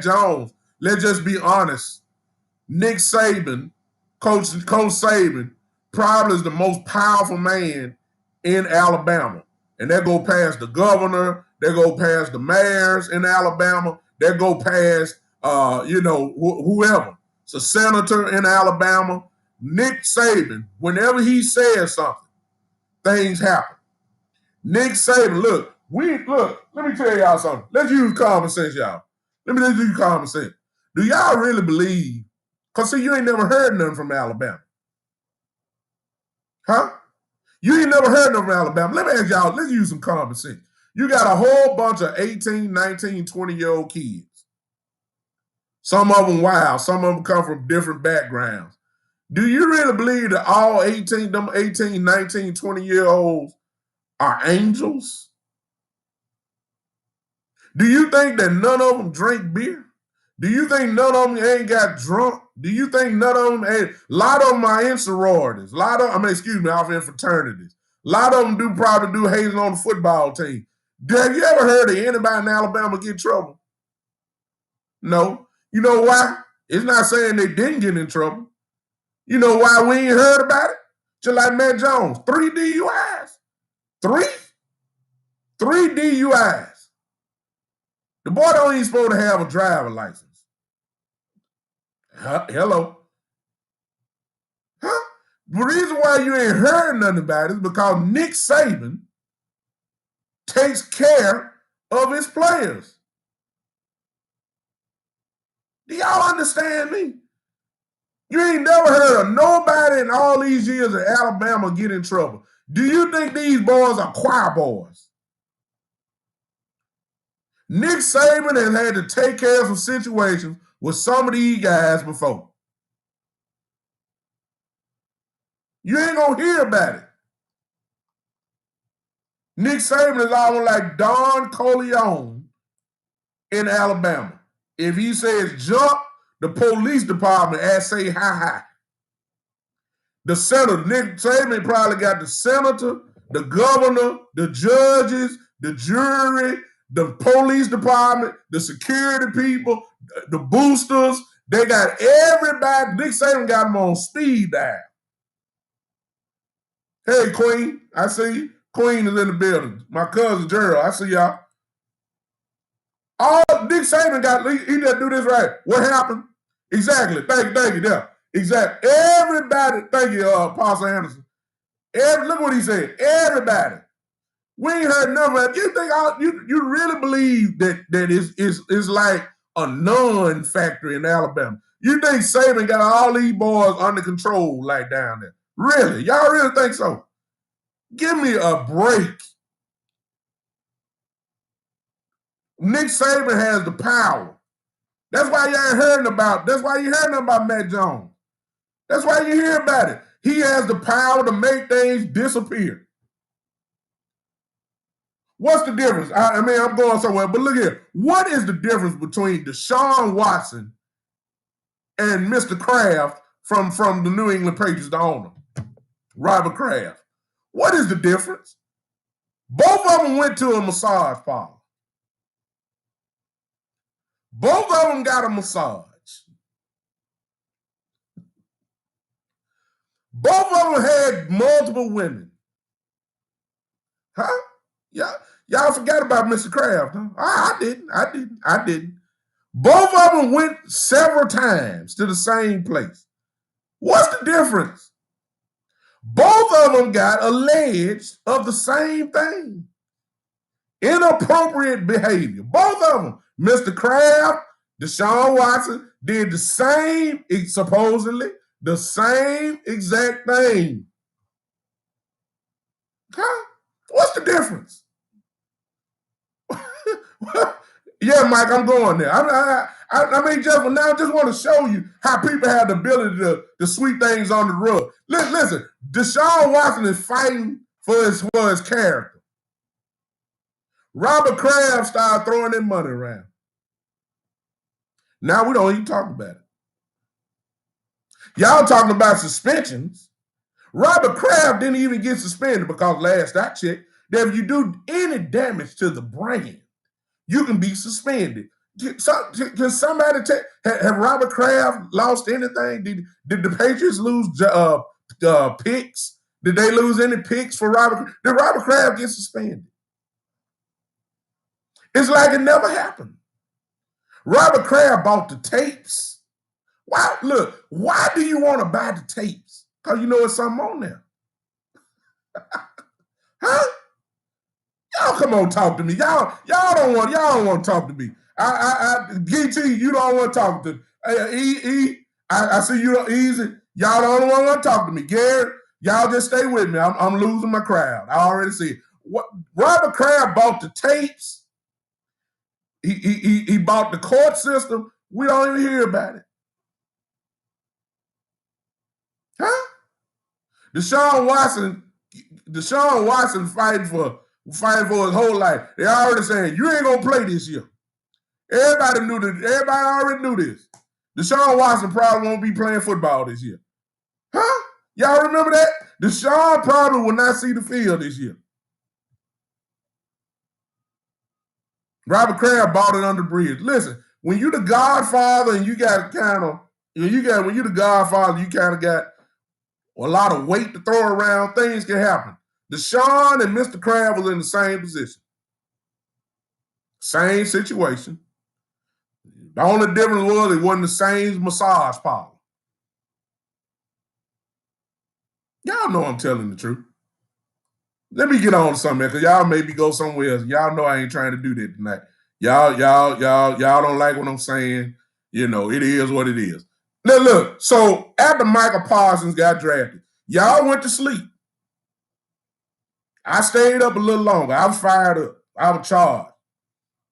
Jones, let's just be honest. Nick Saban, Coach Saban, probably is the most powerful man in Alabama. And that go past the governor, that go past the mayors in Alabama, that go past, whoever. a senator in Alabama. Nick Saban, whenever he says something, things happen. Nick Saban, look, let me tell y'all something. Let's use common sense, y'all. Let's use common sense. Do y'all really believe? Because, see, you ain't never heard nothing from Alabama. Huh? You ain't never heard nothing from Alabama. Let me ask y'all, let's use some common sense. You got a whole bunch of 18, 19, 20-year-old kids. Some of them wild. Some of them come from different backgrounds. Do you really believe that all 18, 19, 20-year-olds are angels? Do you think that none of them drink beer? Do you think none of them ain't got drunk? Do you think none of them ain't? A lot of them are in sororities. Off in fraternities. A lot of them probably do hazing on the football team. Have you ever heard of anybody in Alabama get in trouble? No. You know why? It's not saying they didn't get in trouble. You know why we ain't heard about it? Just like Matt Jones. 3 DUIs. Three DUIs. The boy don't even supposed to have a driver license. Hello. Huh? The reason why you ain't heard nothing about it is because Nick Saban takes care of his players. Do y'all understand me? You ain't never heard of nobody in all these years of Alabama get in trouble. Do you think these boys are choir boys? Nick Saban has had to take care of some situations with some of these guys before. You ain't gonna hear about it. Nick Saban is almost like Don Corleone in Alabama. If he says jump, the police department say hi. The senator, Nick Saban probably got the senator, the governor, the judges, the jury, the police department, the security people, the boosters. They got everybody. Nick Saban got them on speed dial. Hey, Queen, I see you. Queen is in the building. My cousin Gerald, I see y'all. All Nick Saban got, he didn't do this right. What happened? Exactly. Thank you. Yeah. Exactly. Everybody, thank you, Pastor Anderson. Look what he said. Everybody. We ain't heard none of that. You think you really believe that it's like a non-factor in Alabama? You think Saban got all these boys under control like down there? Really? Y'all really think so? Give me a break. Nick Saban has the power. That's why you ain't hearing about. That's why you hearing about Matt Jones. That's why you hear about it. He has the power to make things disappear. What's the difference? I mean, I'm going somewhere, but look here. What is the difference between Deshaun Watson and Mr. Kraft from the New England Patriots, the owner, Robert Kraft? What is the difference? Both of them went to a massage parlor. Both of them got a massage. Both of them had multiple women. Huh? Y'all forgot about Mr. Kraft, huh? I didn't. Both of them went several times to the same place. What's the difference? Both of them got alleged of the same thing. Inappropriate behavior. Both of them. Mr. Kraft, Deshaun Watson did the same, supposedly, the same exact thing. Huh? What's the difference? Yeah, Mike, I'm going there. I mean, just want to show you how people have the ability to sweep things on the rug. Listen, Deshaun Watson is fighting for his character. Robert Kraft started throwing that money around. Now we don't even talk about it. Y'all talking about suspensions. Robert Kraft didn't even get suspended because last I checked, that if you do any damage to the brand, you can be suspended. Can somebody have Robert Kraft lost anything? Did the Patriots lose picks? Did they lose any picks for Robert? Did Robert Kraft get suspended? It's like it never happened. Robert Kraft bought the tapes. Why do you want to buy the tapes? Because you know it's something on there. Huh? Y'all come on, talk to me. Y'all don't want to talk to me. GT, you don't want to talk to me. I see you easy. Y'all don't want to talk to me. Gary, y'all just stay with me. I'm losing my crowd. I already see it. What Robert Kraft bought the tapes. He bought the court system. We don't even hear about it. Huh? Deshaun Watson fighting for his whole life. They already saying you ain't gonna play this year. Everybody knew that. Everybody already knew this. Deshaun Watson probably won't be playing football this year. Huh? Y'all remember that? Deshaun probably will not see the field this year. Robert Kraft bought it under the bridge. Listen, when you the Godfather and you got when you the Godfather, you kind of got a lot of weight to throw around. Things can happen. Deshaun and Mr. Kraft was in the same position. Same situation. The only difference was it wasn't the same massage parlor. Y'all know I'm telling the truth. Let me get on to something because y'all maybe go somewhere else. Y'all know I ain't trying to do that tonight. Y'all don't like what I'm saying. You know, it is what it is. Now look, so after Michael Parsons got drafted, y'all went to sleep. I stayed up a little longer. I was fired up. I was charged.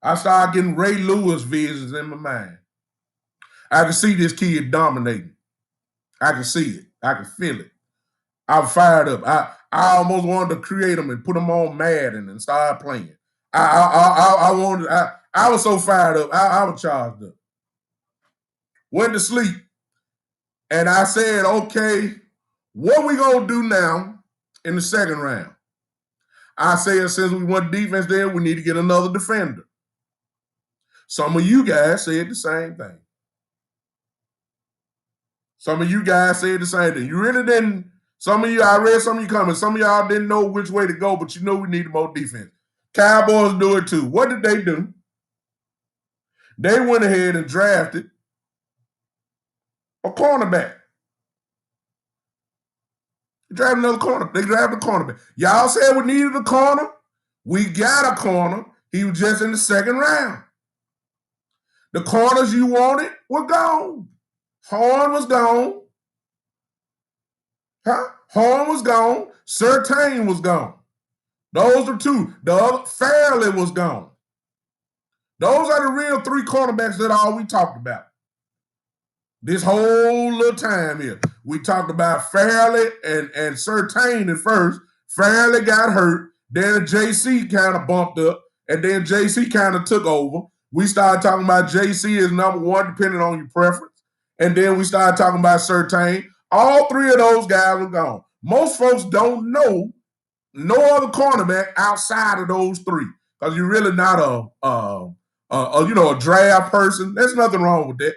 I started getting Ray Lewis visions in my mind. I could see this kid dominating. I could see it. I could feel it. I was fired up. I almost wanted to create them and put them on Madden and start playing. I was so fired up. I was charged up. Went to sleep. And I said, okay, what we gonna do now in the second round? I said, since we went defense there, we need to get another defender. Some of you guys said the same thing. Some of you guys said the same thing. You really didn't. Some of you, I read some of you comments. Some of y'all didn't know which way to go, but you know we needed more defense. Cowboys do it too. What did they do? They went ahead and drafted a cornerback. They drafted another corner. They drafted a cornerback. Y'all said we needed a corner. We got a corner. He was just in the second round. The corners you wanted were gone. Horn was gone. Huh? Horn was gone. Surtain was gone. Those are two. The other, Fairley was gone. Those are the real three cornerbacks that all we talked about. This whole little time here. We talked about Fairley and Surtain at first. Fairley got hurt. Then JC kind of bumped up. And then JC kind of took over. We started talking about JC as number one, depending on your preference. And then we started talking about Surtain. All three of those guys were gone. Most folks don't know no other cornerback outside of those three because you're really not a draft person. There's nothing wrong with that.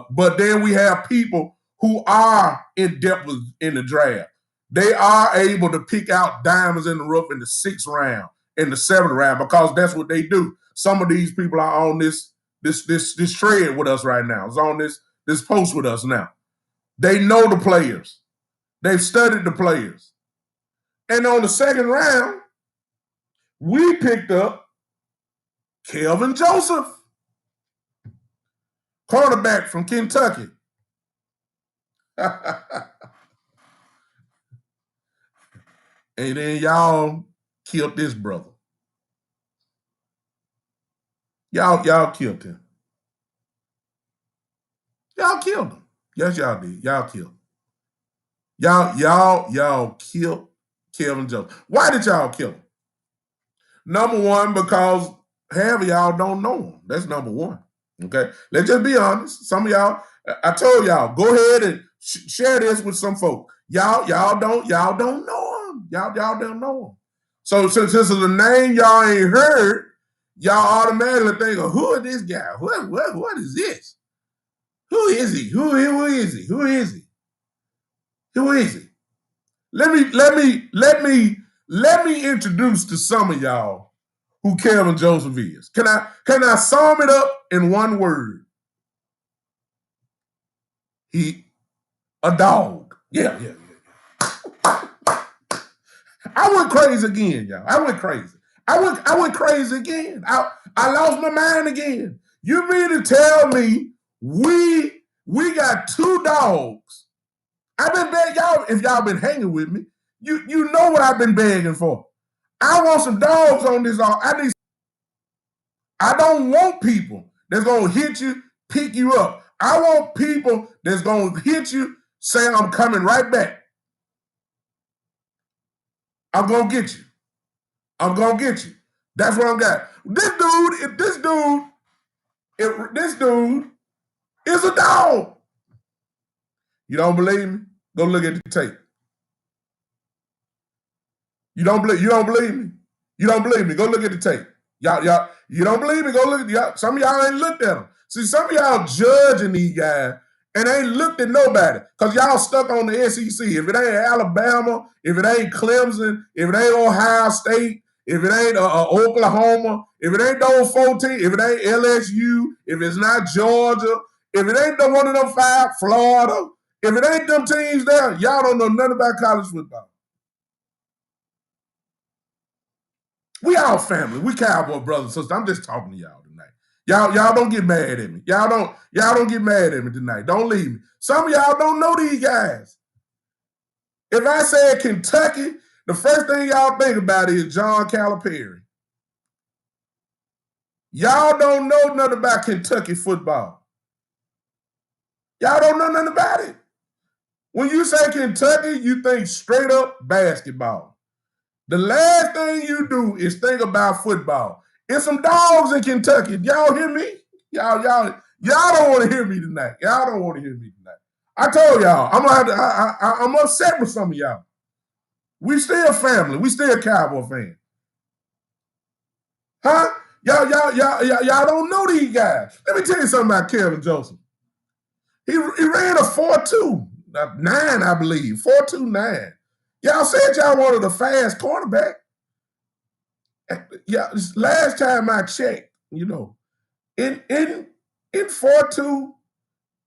But then we have people who are in depth in the draft. They are able to pick out diamonds in the rough in the 6th round, in the 7th round, because that's what they do. Some of these people are on this thread with us right now. It's on this post with us now. They know the players. They've studied the players. And on the 2nd round, we picked up Kelvin Joseph, cornerback from Kentucky. And then y'all killed this brother. Y'all killed him. Y'all killed him. Yes, y'all did. Y'all killed him. Y'all killed Kelvin Joseph. Why did y'all kill him? Number one, because half of y'all don't know him. That's number one. Okay? Let's just be honest. Some of y'all, I told y'all, go ahead and share this with some folks. Y'all don't know him. Y'all don't know him. So since this is a name y'all ain't heard, y'all automatically think, who is this guy? What is this? Who is he? Who is he? Who is he? Who is he? Let me introduce to some of y'all who Kelvin Joseph is. Can I sum it up in one word? A dog. Yeah. I went crazy again, y'all. I went crazy. I went crazy again. I lost my mind again. You mean to tell me we got two dogs? I've been begging y'all, if y'all been hanging with me, you know what I've been begging for. I want some dogs on this. I don't want people that's gonna hit you, pick you up. I want people that's gonna hit you, say I'm coming right back. I'm gonna get you. I'm gonna get you. That's what I'm got. This dude is a dog. You don't believe me? Go look at the tape. You don't believe me? You don't believe me? Go look at the tape. Y'all, you don't believe me? Go look at y'all. Some of y'all ain't looked at them. See, some of y'all judging these guys and ain't looked at nobody because y'all stuck on the SEC. If it ain't Alabama, if it ain't Clemson, if it ain't Ohio State, if it ain't Oklahoma, if it ain't those 14, if it ain't LSU, if it's not Georgia, if it ain't one of them five, Florida, if it ain't them teams there, y'all don't know nothing about college football. We all family. We Cowboy brothers and sisters. I'm just talking to y'all tonight. Y'all don't get mad at me. Y'all don't get mad at me tonight. Don't leave me. Some of y'all don't know these guys. If I said Kentucky, the first thing y'all think about is John Calipari. Y'all don't know nothing about Kentucky football. Y'all don't know nothing about it. When you say Kentucky, you think straight up basketball. The last thing you do is think about football. It's some dogs in Kentucky. Y'all hear me? Y'all don't want to hear me tonight. Y'all don't want to hear me tonight. I told y'all, I'm upset with some of y'all. We still family. We still Cowboy fans. Huh? Y'all don't know these guys. Let me tell you something about Kelvin Joseph. He ran a 4.2, 9, I believe. 4.29. Y'all said y'all wanted a fast cornerback. Yeah, last time I checked, in 4.2,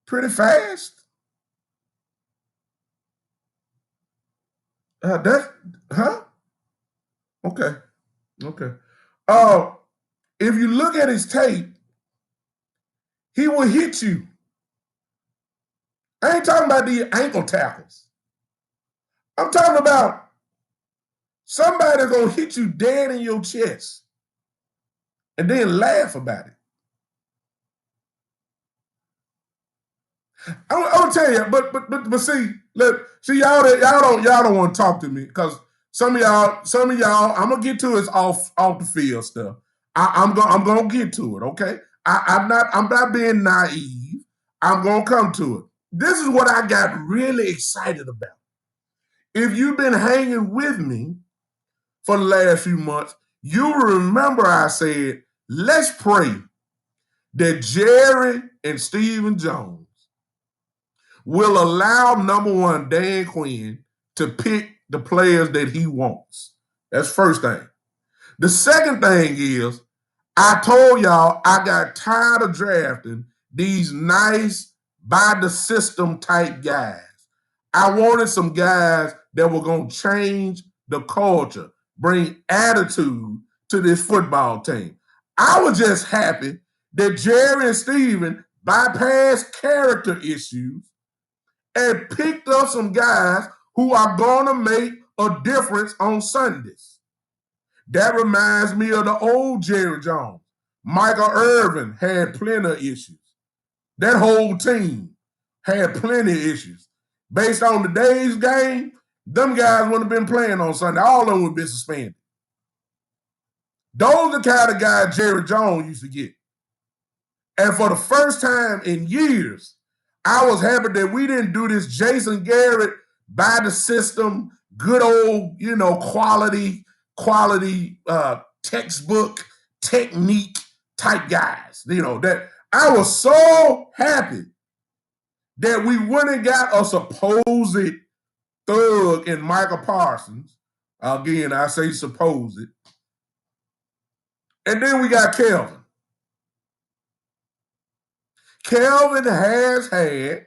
pretty fast. That huh? Okay. If you look at his tape, he will hit you. I ain't talking about the ankle tackles. I'm talking about somebody gonna hit you dead in your chest and then laugh about it. I'm gonna tell you, but see, look, see y'all don't want to talk to me because some of y'all, I'm gonna get to is off the field stuff. I'm gonna get to it, okay? I'm not being naive. I'm gonna come to it. This is what I got really excited about. If you've been hanging with me for the last few months, you remember I said, let's pray that Jerry and Stephen Jones will allow number one, Dan Quinn, to pick the players that he wants. That's first thing. The second thing is, I told y'all I got tired of drafting these nice, by the system type guys. I wanted some guys that were going to change the culture, bring attitude to this football team. I was just happy that Jerry and Steven bypassed character issues and picked up some guys who are going to make a difference on Sundays. That reminds me of the old Jerry Jones. Michael Irvin had plenty of issues. That whole team had plenty of issues. Based on today's game, them guys wouldn't have been playing on Sunday. All of them would have been suspended. Those are the kind of guys Jerry Jones used to get. And for the first time in years, I was happy that we didn't do this Jason Garrett by the system, good old, quality textbook technique type guys. That I was so happy that we went and got a supposed thug in Michael Parsons. Again, I say supposed. And then we got Kelvin. Kelvin has had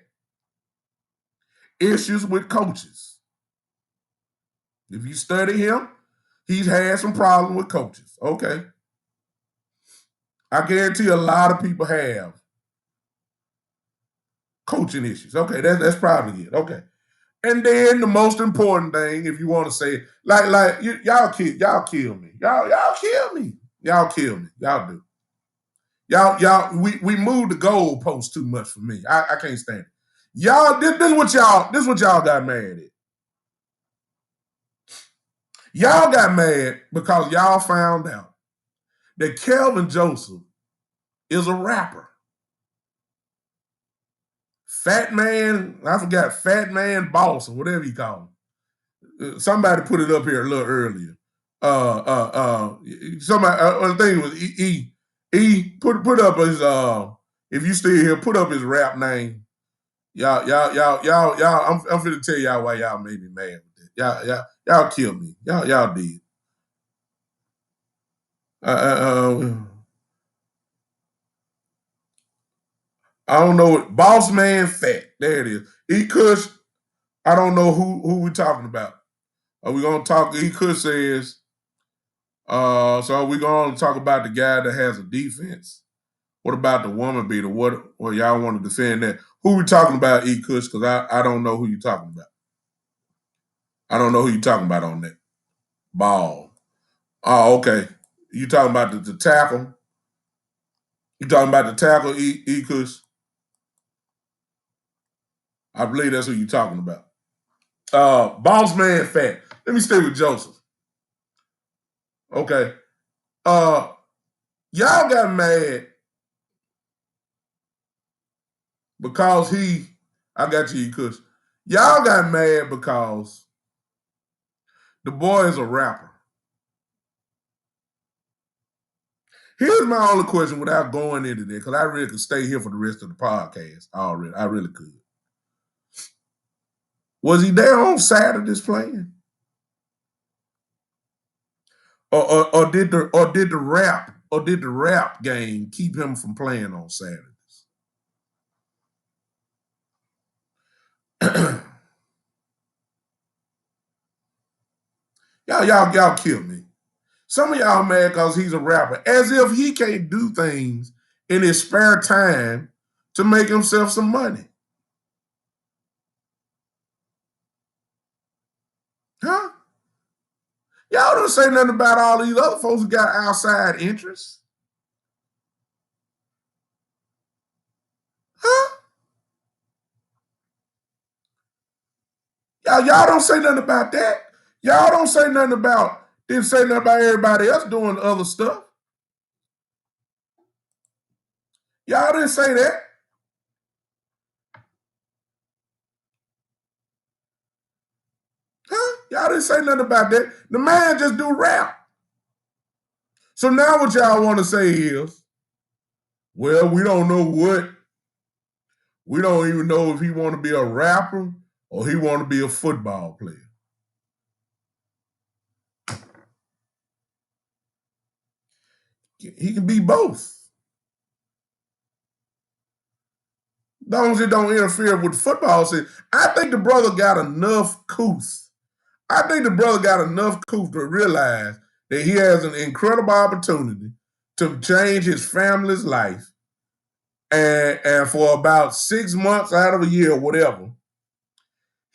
issues with coaches. If you study him, he's had some problems with coaches. Okay. I guarantee a lot of people have coaching issues. Okay, that's probably it. Okay. And then the most important thing, if you want to say, y'all kill me. Y'all kill me. Y'all kill me. Y'all do. We moved the goalpost too much for me. I can't stand it. Y'all, this is what y'all got mad at. Y'all got mad because y'all found out that Kelvin Joseph is a rapper. Fat Man, I forgot, Fat Man Boss or whatever you call him. Somebody put it up here a little earlier. Somebody, I think it was put up his if you still here, put up his rap name. Y'all. I'm finna tell y'all why y'all made me mad with that. Y'all killed me. Y'all did. I don't know what Boss Man Fat. There it is. E-Kush. I don't know who we talking about. Are we gonna talk? E-Kush says. So we're gonna talk about the guy that has a defense. What about the woman beater? What y'all want to defend that? Who we talking about, E-Kush? Because I don't know who you talking about. I don't know who you talking about on that. Ball. Oh, okay. You talking about the tackle? You talking about the tackle, E-Kush? I believe that's who you talking about. Boss Man Fat. Let me stay with Joseph. Okay. Y'all got mad because I got you, E-Kush. Y'all got mad because the boy is a rapper. Here's my only question without going into that, because I really could stay here for the rest of the podcast already. I really could. Was he there on Saturdays playing? Or did the rap game keep him from playing on Saturdays? y'all kill me. Some of y'all mad because he's a rapper, as if he can't do things in his spare time to make himself some money. Huh? Y'all don't say nothing about all these other folks who got outside interests. Huh? Y'all don't say nothing about that. Y'all don't say nothing about, didn't say nothing about everybody else doing other stuff. Y'all didn't say that. Huh? Y'all didn't say nothing about that. The man just do rap. So now what y'all want to say is, well, we don't even know if he want to be a rapper or he want to be a football player. He can be both. As long as it don't interfere with football. I think the brother got enough couth. I think the brother got enough couth to realize that he has an incredible opportunity to change his family's life. And for about 6 months out of a year, whatever,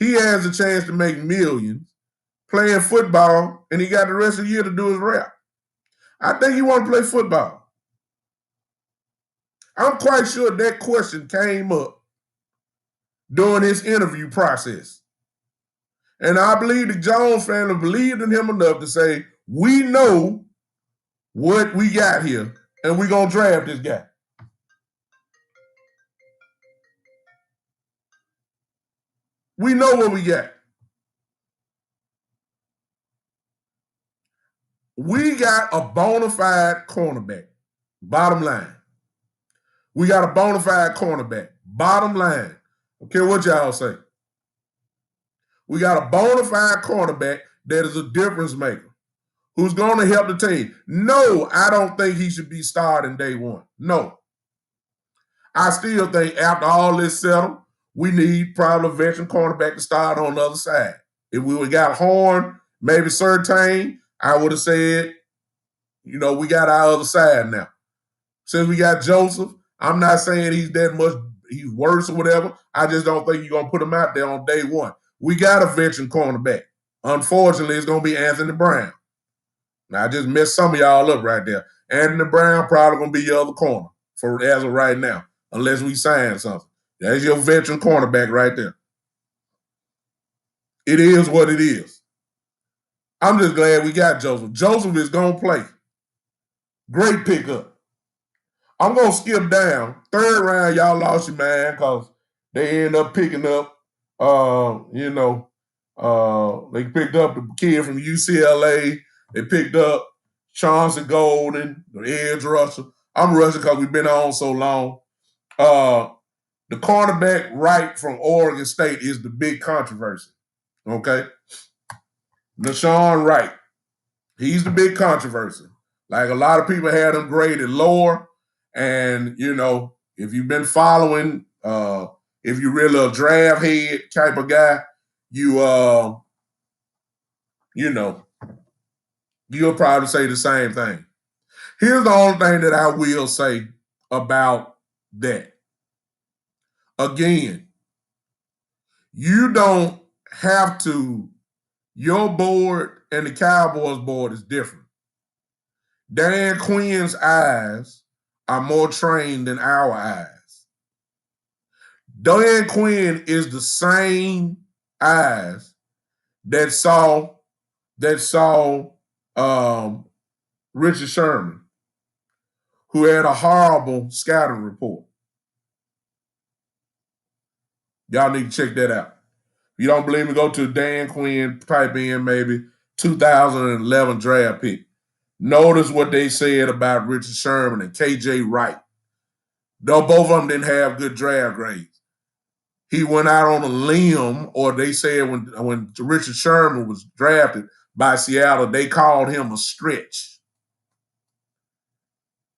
he has a chance to make millions playing football, and he got the rest of the year to do his rap. I think he want to play football. I'm quite sure that question came up during his interview process. And I believe the Jones family believed in him enough to say, we know what we got here, and we're going to draft this guy. We know what we got. We got a bona fide cornerback. Bottom line. We got a bona fide cornerback. Bottom line. I don't care what y'all say. We got a bona fide cornerback that is a difference maker, who's going to help the team. No, I don't think he should be starting day one. No. I still think after all this settled, we need probably a veteran cornerback to start on the other side. If we would got Horn, maybe Surtain, I would have said, we got our other side now. Since we got Joseph, I'm not saying he's worse or whatever. I just don't think you're going to put him out there on day one. We got a veteran cornerback. Unfortunately, it's going to be Anthony Brown. Now, I just messed some of y'all up right there. Anthony Brown probably going to be your other corner as of right now, unless we sign something. That's your veteran cornerback right there. It is what it is. I'm just glad we got Joseph. Joseph is going to play. Great pickup. I'm going to skip down. Third round, y'all lost your man because they end up picking up, they picked up the kid from UCLA. They picked up Chauncey Golden, the edge rusher. I'm rushing because we've been on so long. The cornerback right from Oregon State is the big controversy. Okay? Deshaun Wright. He's the big controversy. Like a lot of people had him graded lower. And, if you've been following, if you're really a draft head type of guy, you'll probably say the same thing. Here's the only thing that I will say about that. Again, you don't have to, your board and the Cowboys board is different. Dan Quinn's eyes are more trained than our eyes. Dan Quinn is the same eyes that saw Richard Sherman, who had a horrible scouting report. Y'all need to check that out. If you don't believe me, go to Dan Quinn, type in maybe 2011 draft pick. Notice what they said about Richard Sherman and KJ Wright. Though both of them didn't have good draft grades. He went out on a limb, or they said when Richard Sherman was drafted by Seattle, they called him a stretch.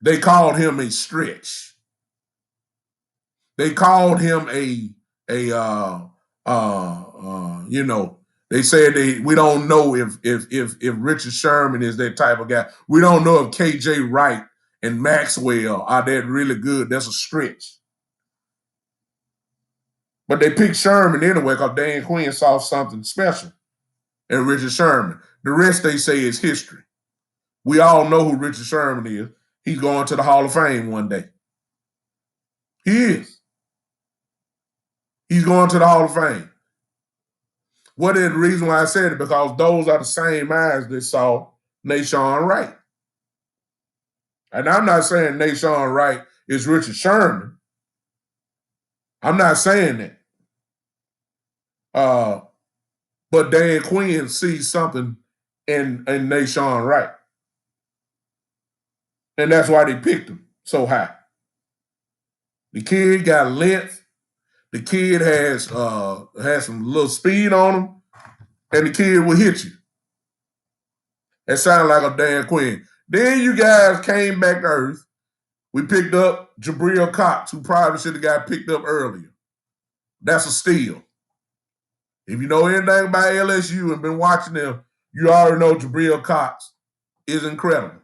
They called him a stretch. They called him they said we don't know if Richard Sherman is that type of guy. We don't know if KJ Wright and Maxwell are that really good. That's a stretch. But they picked Sherman anyway because Dan Quinn saw something special in Richard Sherman. The rest they say is history. We all know who Richard Sherman is. He's going to the Hall of Fame one day. He is. He's going to the Hall of Fame. What is the reason why I said it? Because those are the same eyes that saw Deshaun Wright. And I'm not saying Deshaun Wright is Richard Sherman. I'm not saying that. But Dan Quinn sees something in Deshaun Wright. And that's why they picked him so high. The kid got length. The kid has some little speed on him. And the kid will hit you. That sounded like a Dan Quinn. Then you guys came back to earth. We picked up Jabril Cox, who probably should have got picked up earlier. That's a steal. If you know anything about LSU and been watching them, you already know Jabril Cox is incredible.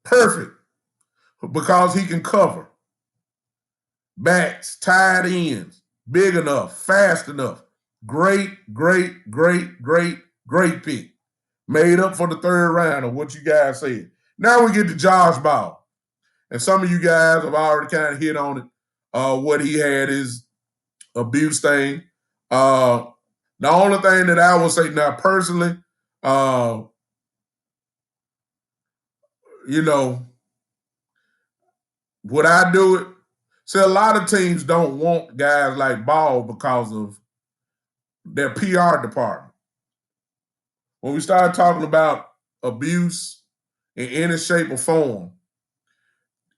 Perfect. Because he can cover. Backs, tight ends, big enough, fast enough. Great pick. Made up for the third round of what you guys said. Now we get to Josh Ball. And some of you guys have already kind of hit on it. What he had is abuse thing. The only thing that I will say now personally, would I do it? See, a lot of teams don't want guys like Ball because of their PR department. When we start talking about abuse in any shape or form,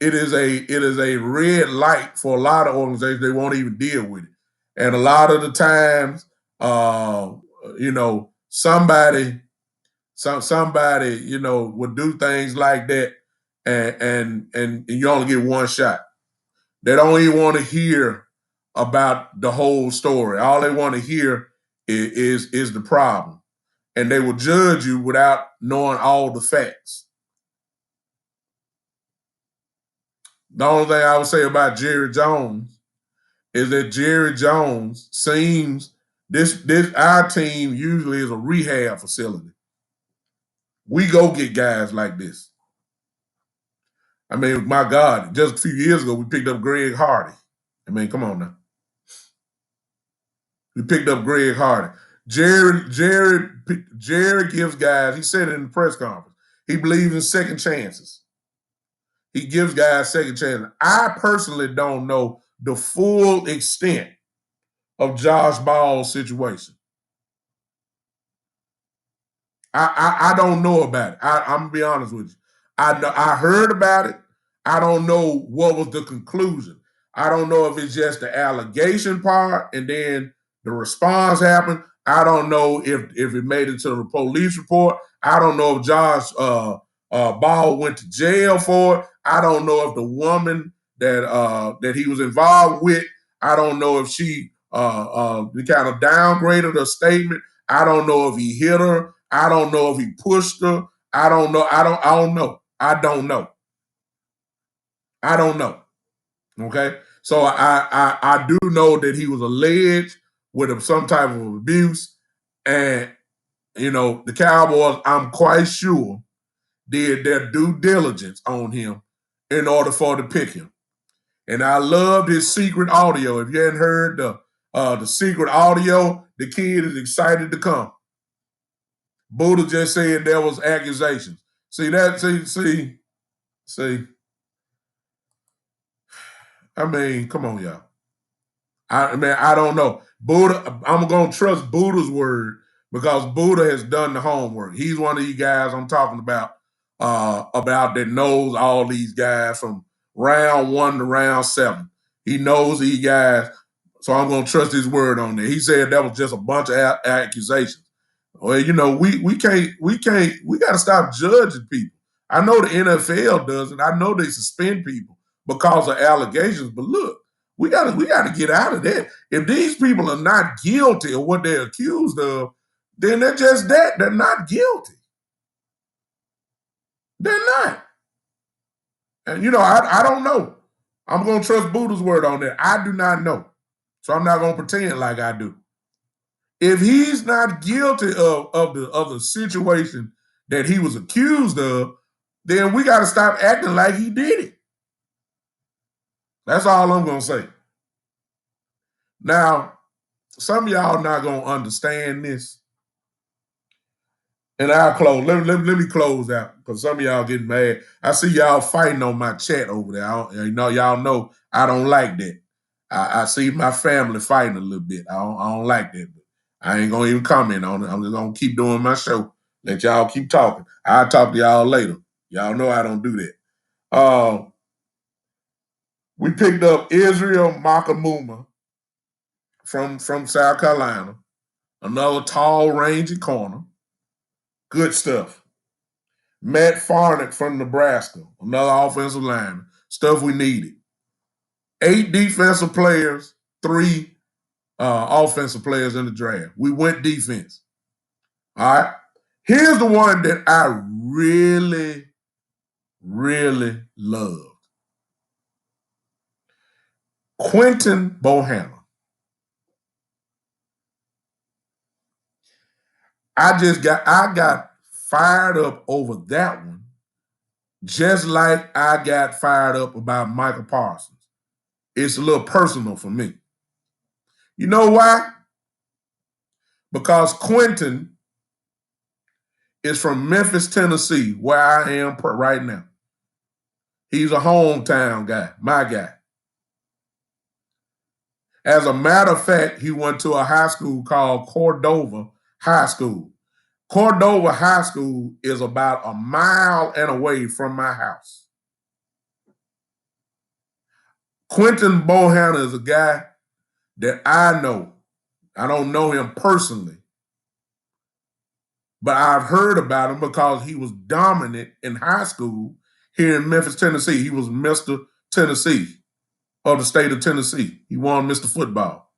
it is a red light for a lot of organizations. They won't even deal with it. And a lot of the times, somebody, would do things like that, and you only get one shot. They don't even want to hear about the whole story. All they want to hear is the problem. And they will judge you without knowing all the facts. The only thing I would say about Jerry Jones is that Jerry Jones seems this our team usually is a rehab facility. We go get guys like this. I mean, my God, just a few years ago, we picked up Greg Hardy. I mean, come on now. We picked up Greg Hardy. Jerry gives guys, he said it in the press conference, he believes in second chances. He gives guys second chances. I personally don't know the full extent of Josh Ball's situation. I don't know about it. I'm gonna be honest with you. I heard about it. I don't know what was the conclusion. I don't know if it's just the allegation part and then the response happened. I don't know if it made it to the police report. I don't know if Josh Ball went to jail for it. I don't know if the woman that he was involved with, I don't know if she kind of downgraded her statement. I don't know if he hit her. I don't know if he pushed her. I don't know. I don't know. I don't know. I don't know. Okay. So I do know that he was alleged with some type of abuse. And, the Cowboys, I'm quite sure, did their due diligence on him in order for to pick him. And I loved his secret audio. If you hadn't heard the secret audio, the kid is excited to come. Buddha just said there was accusations. See that? See. I mean, come on, y'all. I don't know. Buddha, I'm gonna trust Buddha's word because Buddha has done the homework. He's one of you guys I'm talking about that knows all these guys from round 1 to round 7. He knows these guys, so I'm gonna trust his word on there. He said that was just a bunch of accusations. Well, we got to stop judging people. I know the NFL does it. I know they suspend people because of allegations, but look, we got to get out of that. If these people are not guilty of what they're accused of, then they're just that. They're not guilty. They're not. And I don't know. I'm going to trust Buddha's word on that. I do not know. So I'm not going to pretend like I do. If he's not guilty of the situation that he was accused of, then we got to stop acting like he did it. That's all I'm going to say. Now, some of y'all not going to understand this. And I'll close. Let me close out because some of y'all getting mad. I see y'all fighting on my chat over there. Y'all know I don't like that. I see my family fighting a little bit. I don't like that. But I ain't gonna even comment on it. I'm just gonna keep doing my show. Let y'all keep talking. I'll talk to y'all later. Y'all know I don't do that. We picked up Israel Makamuma from South Carolina. Another tall, rangy corner. Good stuff. Matt Farnick from Nebraska. Another offensive lineman. Stuff we needed. 8 defensive players, 3 offensive players in the draft. We went defense. All right. Here's the one that I really, really loved. Quentin Bohannon. I got fired up over that one, just like I got fired up about Michael Parsons. It's a little personal for me. You know why? Because Quentin is from Memphis, Tennessee, where I am right now. He's a hometown guy, my guy. As a matter of fact, he went to a high school called Cordova High School. Cordova High School is about a mile and away from my house. Quentin Bohannon is a guy that I know. I don't know him personally, but I've heard about him because he was dominant in high school here in Memphis, Tennessee. He was Mr. Tennessee. of the state of Tennessee. He won Mr. Football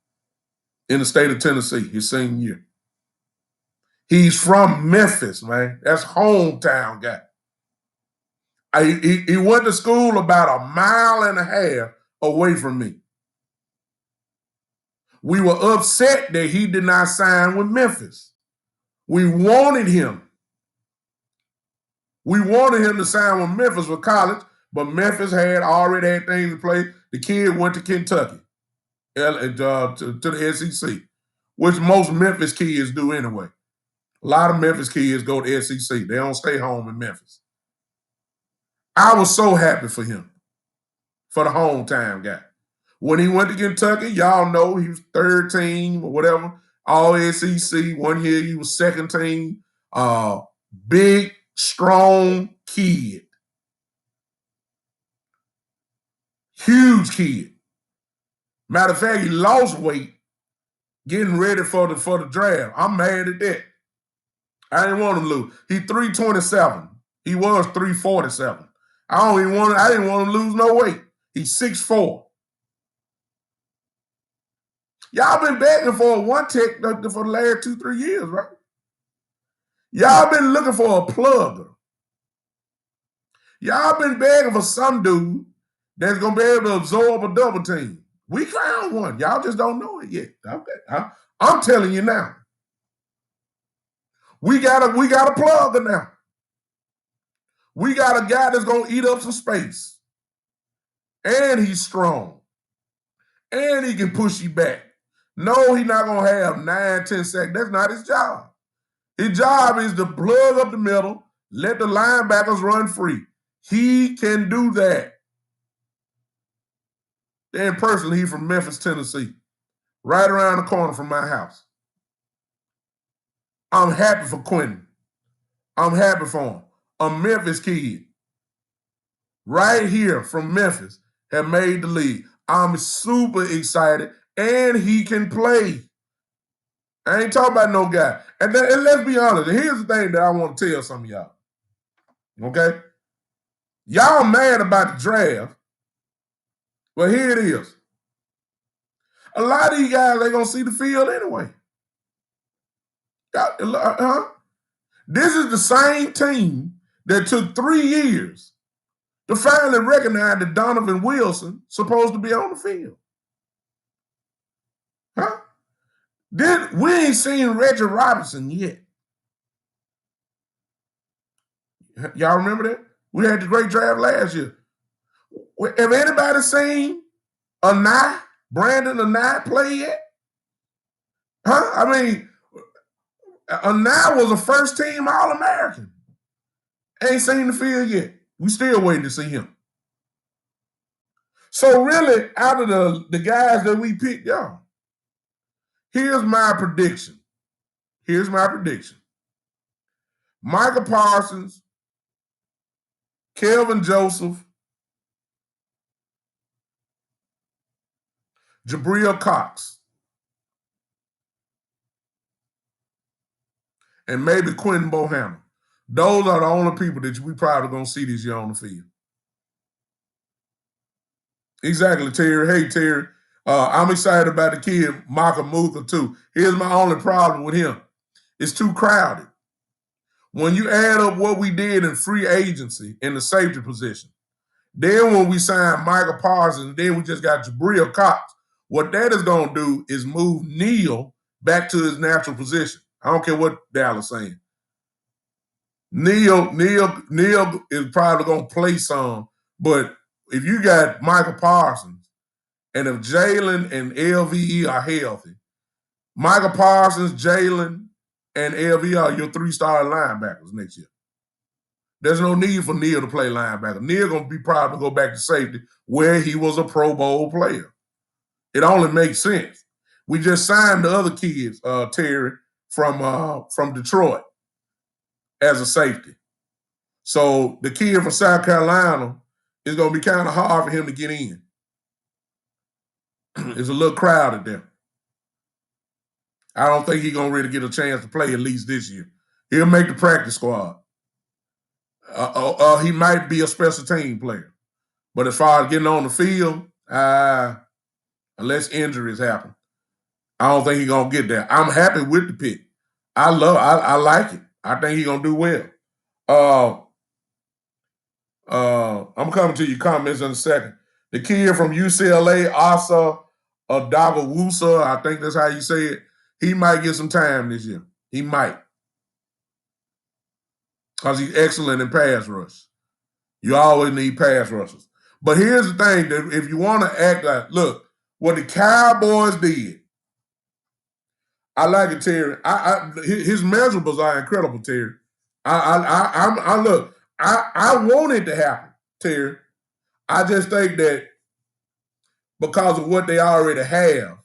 in the state of Tennessee his senior year. He's from Memphis, man. That's hometown guy. He went to school about 1.5 miles away from me. We were upset that he did not sign with Memphis. We wanted him. We wanted him to sign with Memphis for college, but Memphis already had things in place. The kid went to Kentucky, to the SEC, which most Memphis kids do anyway. A lot of Memphis kids go to SEC. They don't stay home in Memphis. I was so happy for him, for the hometown guy. When he went to Kentucky, y'all know he was third team or whatever, all SEC. 1 year he was second team. Big, strong kid. Huge kid. Matter of fact, he lost weight getting ready for the draft. I'm mad at that. I didn't want him to lose. He 327. He was 347. I didn't want him to lose no weight. He's 6'4". Y'all been begging for a one tech for the last 2-3 years, right? Y'all been looking for a plugger. Y'all been begging for some dude that's going to be able to absorb a double team. We found one. Y'all just don't know it yet. Okay. I'm telling you now. We got a plugger now. We got a guy that's going to eat up some space. And he's strong. And he can push you back. No, he's not going to have 9-10 seconds. That's not his job. His job is to plug up the middle, let the linebackers run free. He can do that. And personally, he's from Memphis, Tennessee, right around the corner from my house. I'm happy for Quentin. I'm happy for him. A Memphis kid, right here from Memphis, have made the league. I'm super excited, and he can play. I ain't talking about no guy. And let's be honest, here's the thing that I want to tell some of y'all. Okay? Y'all mad about the draft. Well, here it is. A lot of these guys ain't going to see the field anyway. This is the same team that took 3 years to finally recognize that Donovan Wilson supposed to be on the field. Huh? We ain't seen Reggie Robinson yet. Y'all remember that? We had the great draft last year. Have anybody seen Brandon Anai play yet? Huh? I mean, Anai was a first-team All-American. Ain't seen the field yet. We still waiting to see him. So really, out of the guys that we picked, y'all, here's my prediction. Michael Parsons, Kelvin Joseph, Jabril Cox, and maybe Quentin Bohannon. Those are the only people that we probably going to see this year on the field. Exactly, Terry. Hey, Terry. I'm excited about the kid, Makamuka, too. Here's my only problem with him. It's too crowded. When you add up what we did in free agency in the safety position, then when we signed Michael Parsons, then we just got Jabril Cox, what that is going to do is move Neal back to his natural position. I don't care what Dallas is saying. Neal is probably going to play some, but if you got Michael Parsons, and if Jalen and LVE are healthy, Michael Parsons, Jalen, and LVE are your 3-star linebackers next year. There's no need for Neal to play linebacker. Neal going to be proud to go back to safety where he was a Pro Bowl player. It only makes sense. We just signed the other kids, Terry, from Detroit as a safety. So the kid from South Carolina is going to be kind of hard for him to get in. It's a little crowded there. I don't think he's going to really get a chance to play at least this year. He'll make the practice squad. He might be a special team player. But as far as getting on the field, Unless injuries happen. I don't think he's gonna get there. I'm happy with the pick. I like it. I think he's gonna do well. I'm coming to your comments in a second. The kid from UCLA, Asa Adagawusa, I think that's how you say it. He might get some time this year. He might. Because he's excellent in pass rush. You always need pass rushers. But here's the thing, that if you want to act like, look, what the Cowboys did, I like it, Terry. His measurables are incredible, Terry. I want it to happen, Terry. I just think that because of what they already have,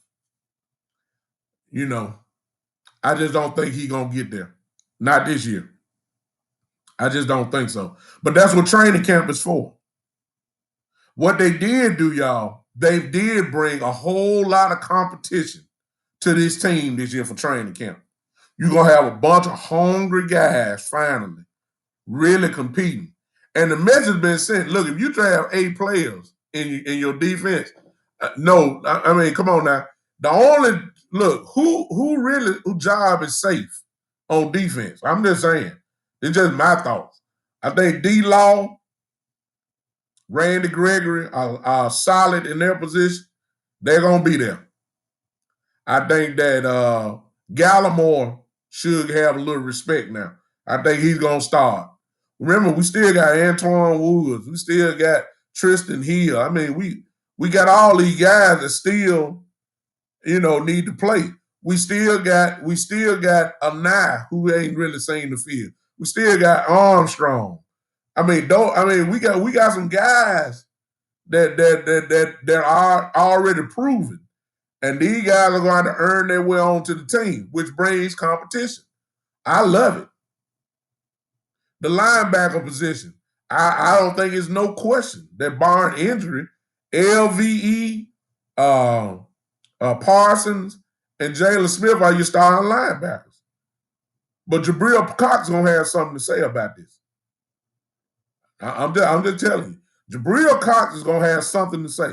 I just don't think he's going to get there. Not this year. I just don't think so. But that's what training camp is for. What they did do, y'all, they did bring a whole lot of competition to this team this year for training camp. You're going to have a bunch of hungry guys finally really competing. And the message has been sent, look, if you draft 8 players in your defense, come on now. The only, look, who job is safe on defense? I'm just saying. It's just my thoughts. I think D-Law, Randy Gregory are solid in their position. They're going to be there. I think that Gallimore should have a little respect now. I think he's going to start. Remember, we still got Antoine Woods. We still got Tristan Hill. I mean, we got all these guys that still, need to play. We still got Anai, who ain't really seen the field. We still got Armstrong. We got some guys that are already proven. And these guys are going to earn their way onto the team, which brings competition. I love it. The linebacker position, I don't think it's no question that barring injury, LVE, Parsons, and Jalen Smith are your starting linebackers. But Jabril Cox is going to have something to say about this. I'm just telling you. Jabril Cox is going to have something to say.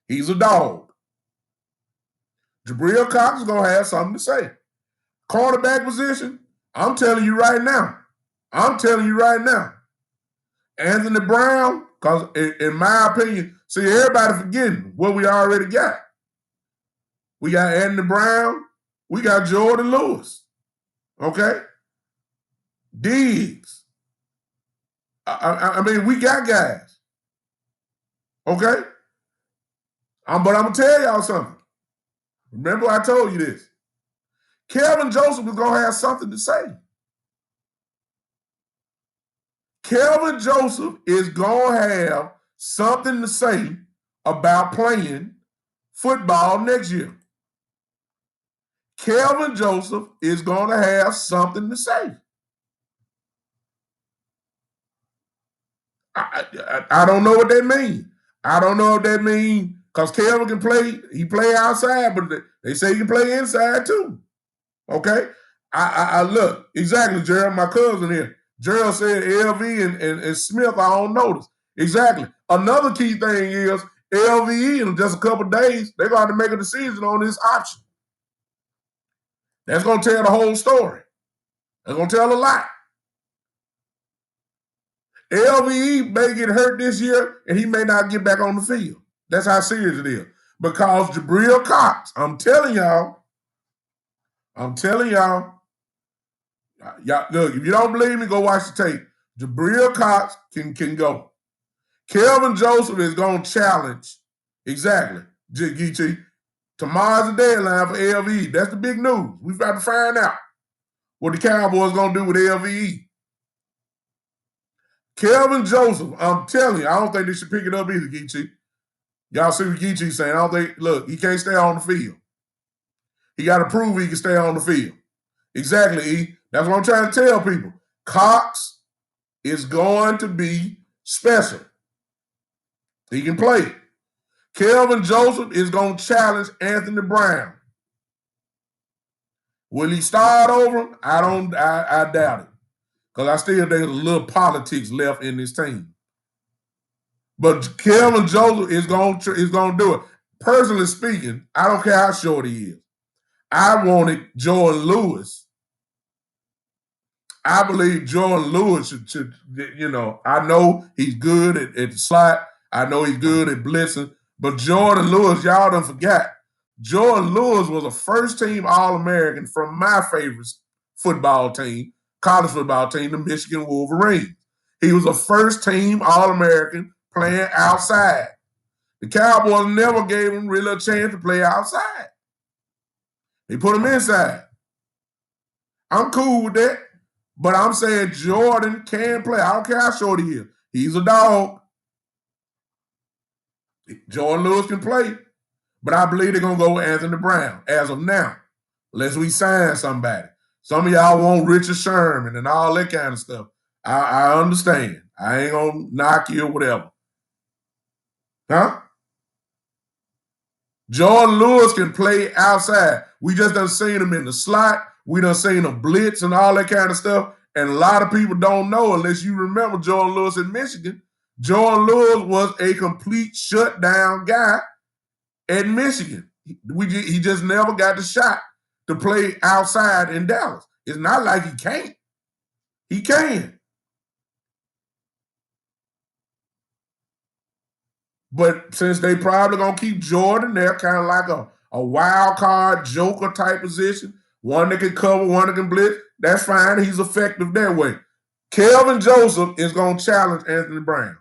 He's a dog. Jabril Cox is going to have something to say. Cornerback position, I'm telling you right now. Anthony Brown, because in my opinion, see, everybody forgetting what we already got. We got Anthony Brown. We got Jordan Lewis. Okay? Diggs. We got guys. Okay? But I'm going to tell y'all something. Remember I told you this. Kelvin Joseph is going to have something to say. Kelvin Joseph is going to have something to say about playing football next year. Kelvin Joseph is going to have something to say. I don't know what that means. I don't know if that means because Kelvin can play. He play outside, but they say he can play inside too. Okay? I look, exactly, Gerald, my cousin here. Gerald said LV and Smith are on notice. Exactly. Another key thing is LVE in just a couple of days, they're going to make a decision on this option. That's going to tell the whole story. That's going to tell a lot. LVE may get hurt this year, and he may not get back on the field. That's how serious it is. Because Jabril Cox, I'm telling y'all, look, if you don't believe me, go watch the tape. Jabril Cox can go. Kelvin Joseph is going to challenge. Exactly, Geechee. Tomorrow's the deadline for LVE. That's the big news. We've got to find out what the Cowboys going to do with LVE. Kelvin Joseph, I'm telling you, I don't think they should pick it up either, Geechee. Y'all see what Geechee's saying. I don't think, look, he can't stay on the field. He got to prove he can stay on the field. Exactly, E. That's what I'm trying to tell people. Cox is going to be special. He can play. Kelvin Joseph is going to challenge Anthony Brown. Will he start over? I doubt it. Because I still think there's a little politics left in this team. But Kelvin Joseph is going to do it. Personally speaking, I don't care how short he is. I wanted Jordan Lewis. I believe Jordan Lewis should I know he's good at the slot. I know he's good at blitzing. But Jordan Lewis, y'all done forgot. Jordan Lewis was a first-team All-American from my favorite football team, college football team, the Michigan Wolverines. He was a first-team All-American playing outside. The Cowboys never gave him really a chance to play outside. They put him inside. I'm cool with that. But I'm saying Jordan can play. I don't care how short he is. He's a dog. Jordan Lewis can play. But I believe they're going to go with Anthony Brown as of now, unless we sign somebody. Some of y'all want Richard Sherman and all that kind of stuff. I understand. I ain't going to knock you or whatever. Huh? Jordan Lewis can play outside. We just done seen him in the slot. We done seen him blitz and all that kind of stuff. And a lot of people don't know, unless you remember Jordan Lewis in Michigan. Jordan Lewis was a complete shutdown guy at Michigan. He just never got the shot to play outside in Dallas. It's not like he can't. He can. But since they probably going to keep Jordan there, kind of like a wild card joker type position, one that can cover, one that can blitz, that's fine. He's effective that way. Kelvin Joseph is going to challenge Anthony Brown.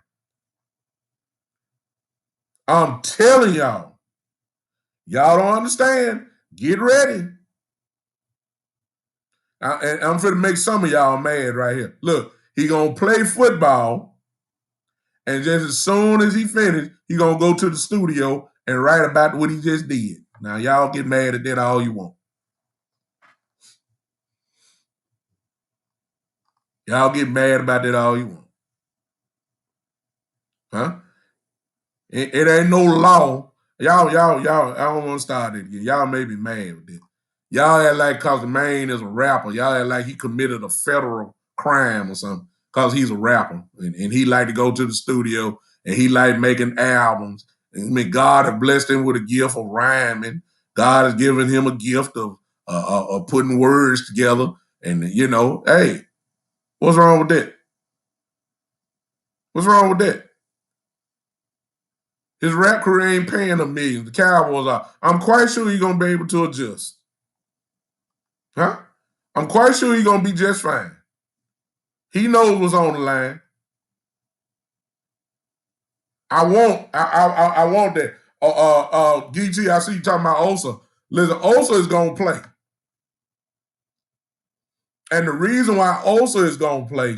I'm telling y'all. Y'all don't understand. Get ready. And I'm going to make some of y'all mad right here. Look, he going to play football. And just as soon as he finished, he going to go to the studio and write about what he just did. Now, y'all get mad at that all you want. Y'all get mad about that all you want. Huh? It ain't no law. Y'all, I don't want to start it again. Y'all may be mad with this. Y'all act like because the man is a rapper, y'all act like he committed a federal crime or something because he's a rapper. And he like to go to the studio and he like making albums. I mean, God has blessed him with a gift of rhyming. God has given him a gift of putting words together. And, hey, what's wrong with that? What's wrong with that? His rap career ain't paying him millions. The Cowboys are. I'm quite sure he's going to be able to adjust. Huh? I'm quite sure he's going to be just fine. He knows what's on the line. I want that. DT, I see you talking about Osa. Listen, Osa is going to play. And the reason why Osa is going to play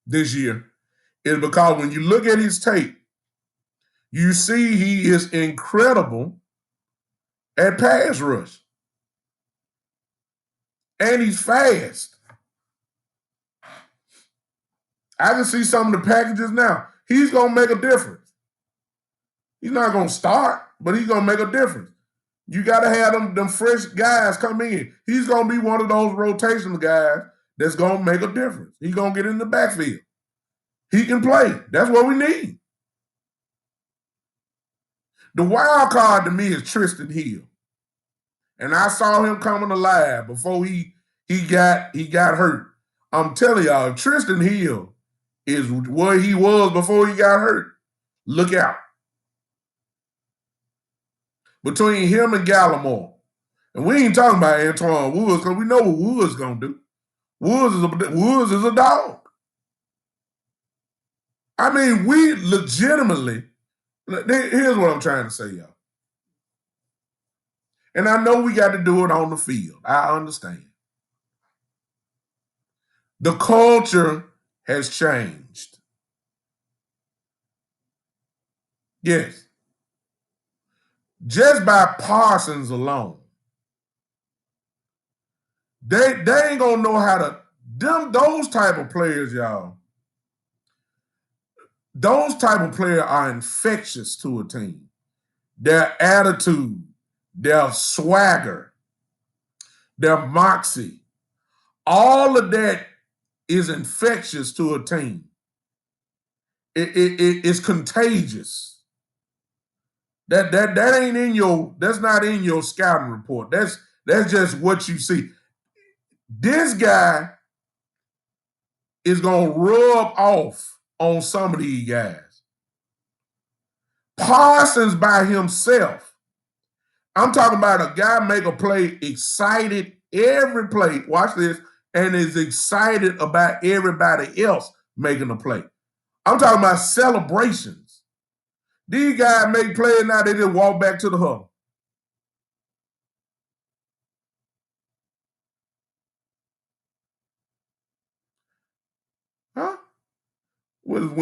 this year is because when you look at his tape, you see he is incredible at pass rush. And he's fast. I can see some of the packages now. He's going to make a difference. He's not going to start, but he's going to make a difference. You got to have them fresh guys come in. He's going to be one of those rotational guys that's going to make a difference. He's going to get in the backfield. He can play. That's what we need. The wild card to me is Tristan Hill. And I saw him coming alive before he got hurt. I'm telling y'all, Tristan Hill is where he was before he got hurt. Look out. Between him and Gallimore. And we ain't talking about Antoine Woods because we know what Woods is going to do. Woods is a dog. I mean, we legitimately, here's what I'm trying to say, y'all. And I know we got to do it on the field. I understand. The culture has changed. Yes. Just by Parsons alone, they ain't gonna know how to those type of players, y'all. Those type of players are infectious to a team. Their attitude, their swagger, their moxie, all of that is infectious to a team. It's contagious. That ain't in your. That's not in your scouting report. That's just what you see. This guy is gonna rub off on some of these guys. Parsons by himself. I'm talking about a guy make a play excited every play. Watch this, and is excited about everybody else making a play. I'm talking about celebrations. These guys make plays now, they just walk back to the huddle. Huh? When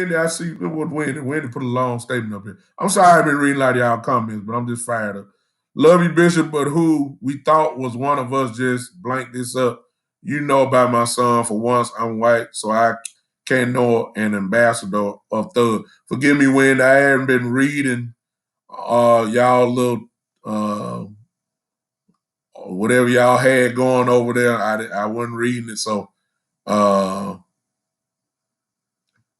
did I see what Wendy? Wendy put a long statement up here. I'm sorry I've been reading a lot of y'all comments, but I'm just fired up. Love you, Bishop, but who we thought was one of us just blank this up. You know about my son. For once, I'm white, so I can't know an ambassador of thug. Forgive me, Wendy, I haven't been reading y'all little whatever y'all had going over there. I wasn't reading it, so I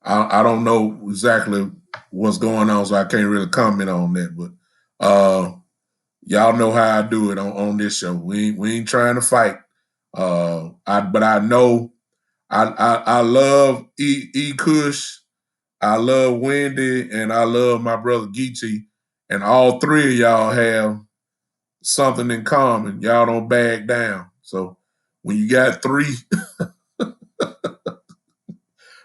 don't know exactly what's going on, so I can't really comment on that. But y'all know how I do it on this show. We ain't trying to fight. But I know I love E Kush, I love Wendy, and I love my brother Geechee, and all three of y'all have something in common. Y'all don't back down. So when you got three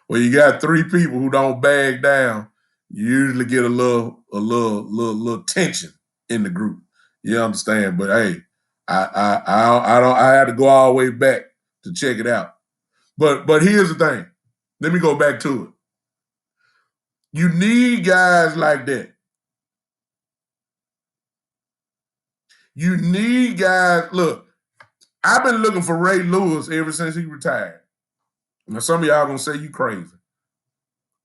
when you got three people who don't back down, you usually get a little tension in the group. You understand? But hey, I had to go all the way back to check it out. But here's the thing. Let me go back to it. You need guys like that. You need guys. Look, I've been looking for Ray Lewis ever since he retired. Now, some of y'all gonna say you crazy.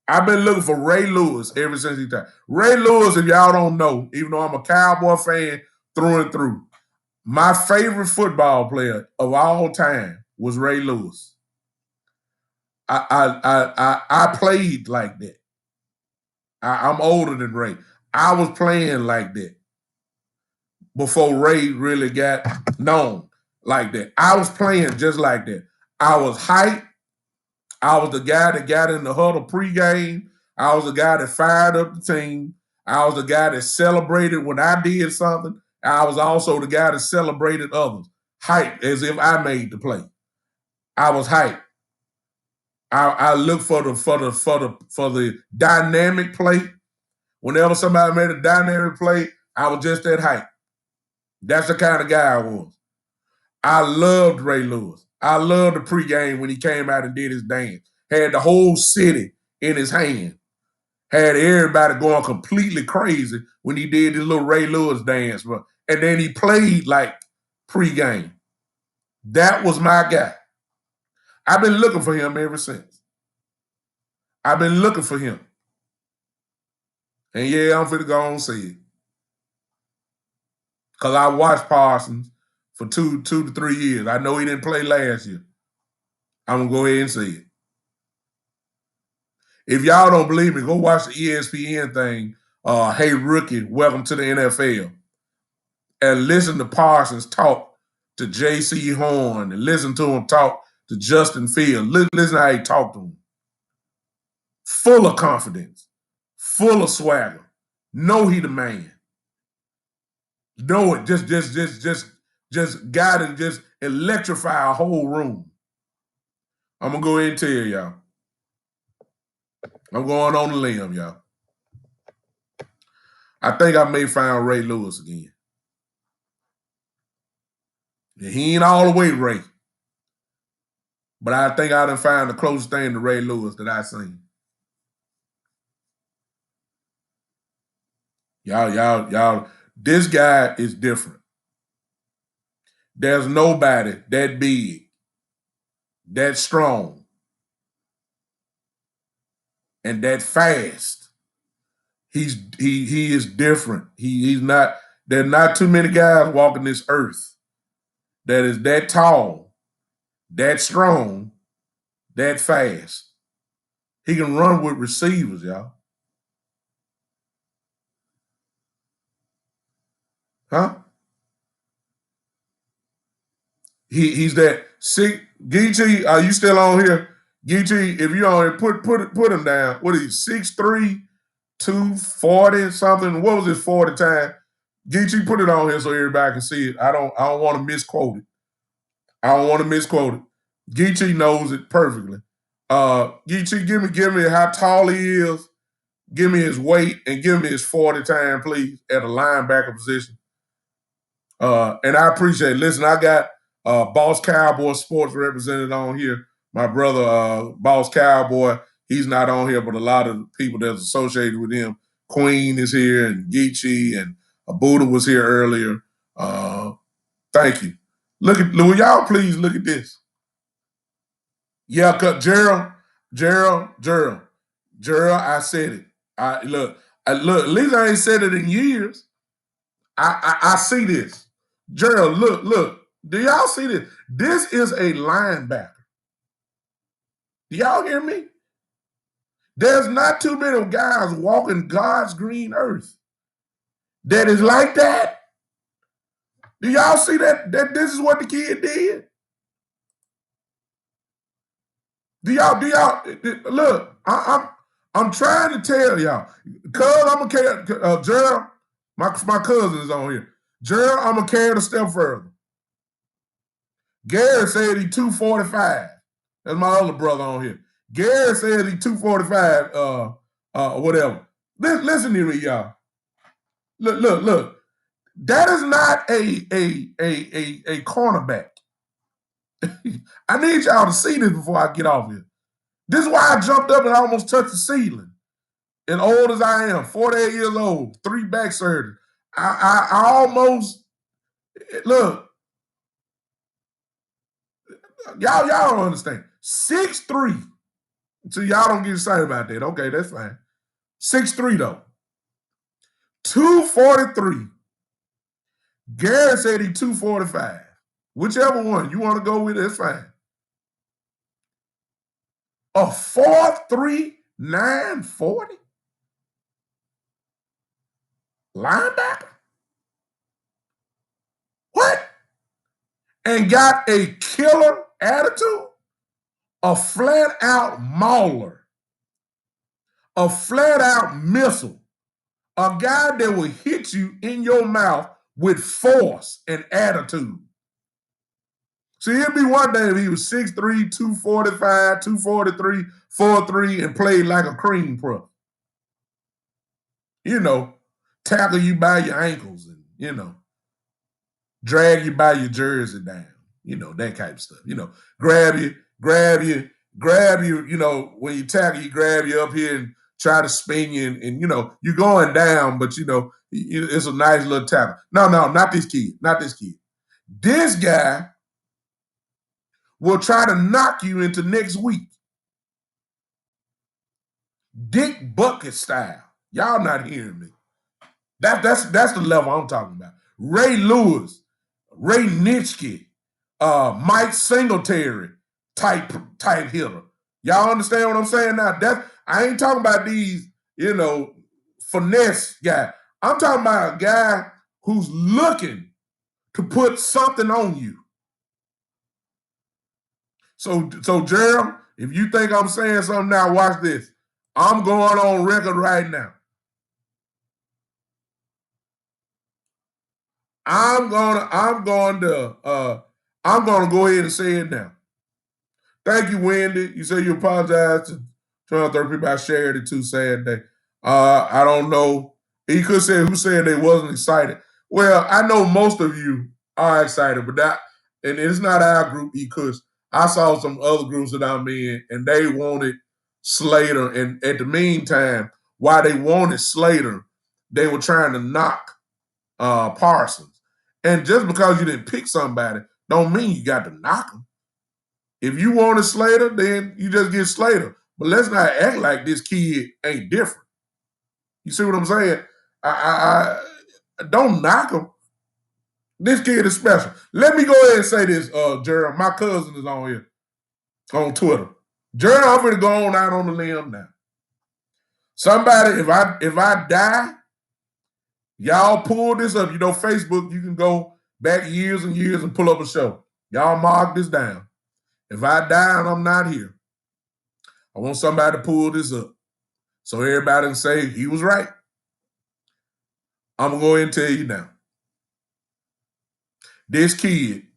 I've been looking for Ray Lewis ever since he retired. Ray Lewis, if y'all don't know, even though I'm a Cowboy fan through and through, my favorite football player of all time was Ray Lewis. I played like that. I'm older than Ray. I was playing like that before Ray really got known like that. I was playing just like that. I was hyped. I was the guy that got in the huddle pregame. I was the guy that fired up the team. I was the guy that celebrated when I did something. I was also the guy that celebrated others. Hyped as if I made the play. I was hyped. I looked for the dynamic play. Whenever somebody made a dynamic play, I was just that hype. That's the kind of guy I was. I loved Ray Lewis. I loved the pregame when he came out and did his dance. Had the whole city in his hand. Had everybody going completely crazy when he did his little Ray Lewis dance. And then he played like pregame. That was my guy. I've been looking for him ever since. I've been looking for him. And yeah, I'm finna go on and say it. Because I watched Parsons for two to 3 years. I know he didn't play last year. I'm going to go ahead and say it. If y'all don't believe me, go watch the ESPN thing. Hey, rookie, welcome to the NFL. And listen to Parsons talk to J.C. Horn and listen to him talk to Justin Fields. Listen how he talked to him. Full of confidence. Full of swagger. Know he the man. Know it. Just got to just electrify a whole room. I'm going to go ahead and tell y'all. I'm going on the limb, y'all. I think I may find Ray Lewis again. He ain't all the way Ray. But I think I done found the closest thing to Ray Lewis that I seen. Y'all, this guy is different. There's nobody that big, that strong, and that fast. He is different. He's not. There's not too many guys walking this earth that is that tall, that strong, that fast. He can run with receivers, y'all. Huh? He's that six. Geechee, are you still on here? Geechee, if you on here, put him down. What is he? 6'3", 240 something. What was his 40 time? Geechee, put it on here so everybody can see it. I don't want to misquote it. I don't want to misquote it. Geechee knows it perfectly. Geechee, give me how tall he is, give me his weight, and give me his 40 time, please, at a linebacker position. And I appreciate it. Listen, I got Boss Cowboy Sports represented on here. My brother, Boss Cowboy, he's not on here, but a lot of people that's associated with him. Queen is here, and Geechee, and Buddha was here earlier. Thank you. Will y'all please look at this? Yeah, cause Gerald, I said it. Look, at least I ain't said it in years. I see this. Gerald, look. Do y'all see this? This is a linebacker. Do y'all hear me? There's not too many guys walking God's green earth that is like that. Do y'all see that this is what the kid did? Do y'all look? I'm trying to tell y'all. Cuz I'm gonna carry Gerald, my cousin is on here. Gerald, I'm gonna carry it a step further. Gary said he 245. That's my other brother on here. Gary said he 245, whatever. Listen to me, y'all. Look. That is not a cornerback. I need y'all to see this before I get off here. This is why I jumped up and almost touched the ceiling. And old as I am, 48 years old, 3 back surgeries. I almost look. Y'all don't understand. 6'3". So y'all don't get excited about that. Okay, that's fine. 6'3" though. 243. Gary said he 245. Whichever one you want to go with, that's fine. A 4'3", 940 linebacker? What? And got a killer attitude? A flat out mauler, a flat out missile, a guy that will hit you in your mouth with force and attitude. See, it'd be one day if he was 6'3", 245, 243, 4'3", and played like a cream puff. You know, tackle you by your ankles and, drag you by your jersey down. That type of stuff. Grab you, when you tackle, you grab you up here and try to spin you and you're going down, but it's a nice little tackle. No, not this kid. This guy will try to knock you into next week. Dick Bucket style. Y'all not hearing me. That's the level I'm talking about. Ray Lewis, Ray Nitschke, Mike Singletary type hitter. Y'all understand what I'm saying now? I ain't talking about these, finesse guy. I'm talking about a guy who's looking to put something on you. So Gerald, if you think I'm saying something now, watch this. I'm going on record right now. I'm going to go ahead and say it now. Thank you, Wendy. You say you apologize to 230 people. I shared it too. Sad day. I don't know. He could say who said they wasn't excited. Well, I know most of you are excited, but and it's not our group because I saw some other groups that I'm in, and they wanted Slater. And at the meantime, while they wanted Slater, they were trying to knock Parsons. And just because you didn't pick somebody, don't mean you got to knock them. If you wanted Slater, then you just get Slater. But let's not act like this kid ain't different. You see what I'm saying? I don't knock him. This kid is special. Let me go ahead and say this, Gerald. My cousin is on here on Twitter. Jerry, I'm going to go on out on the limb now. Somebody, if I die, y'all pull this up. You know, Facebook, you can go back years and years and pull up a show. Y'all mark this down. If I die and I'm not here, I want somebody to pull this up so everybody can say he was right. I'm going to go ahead and tell you now. This kid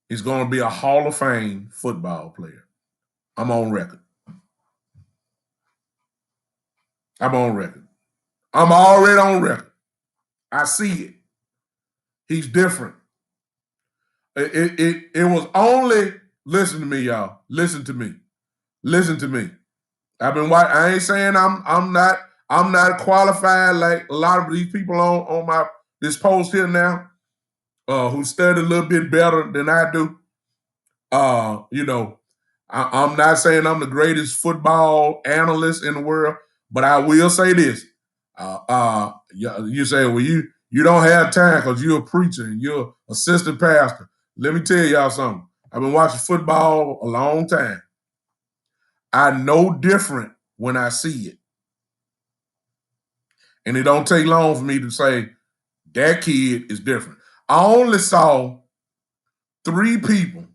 is going to be a Hall of Fame football player. I'm on record. I'm on record. I'm already on record. I see it. He's different. It was only, listen to me, y'all. Listen to me. Listen to me. I've been watching. I ain't saying I'm not qualified like a lot of these people on this post here now, who study a little bit better than I do. You know, I'm not saying I'm the greatest football analyst in the world, but I will say this. You say, well, you don't have time because you're a preacher and you're assistant pastor. Let me tell y'all something. I've been watching football a long time. I know different when I see it. And it don't take long for me to say that kid is different. I only saw 3 people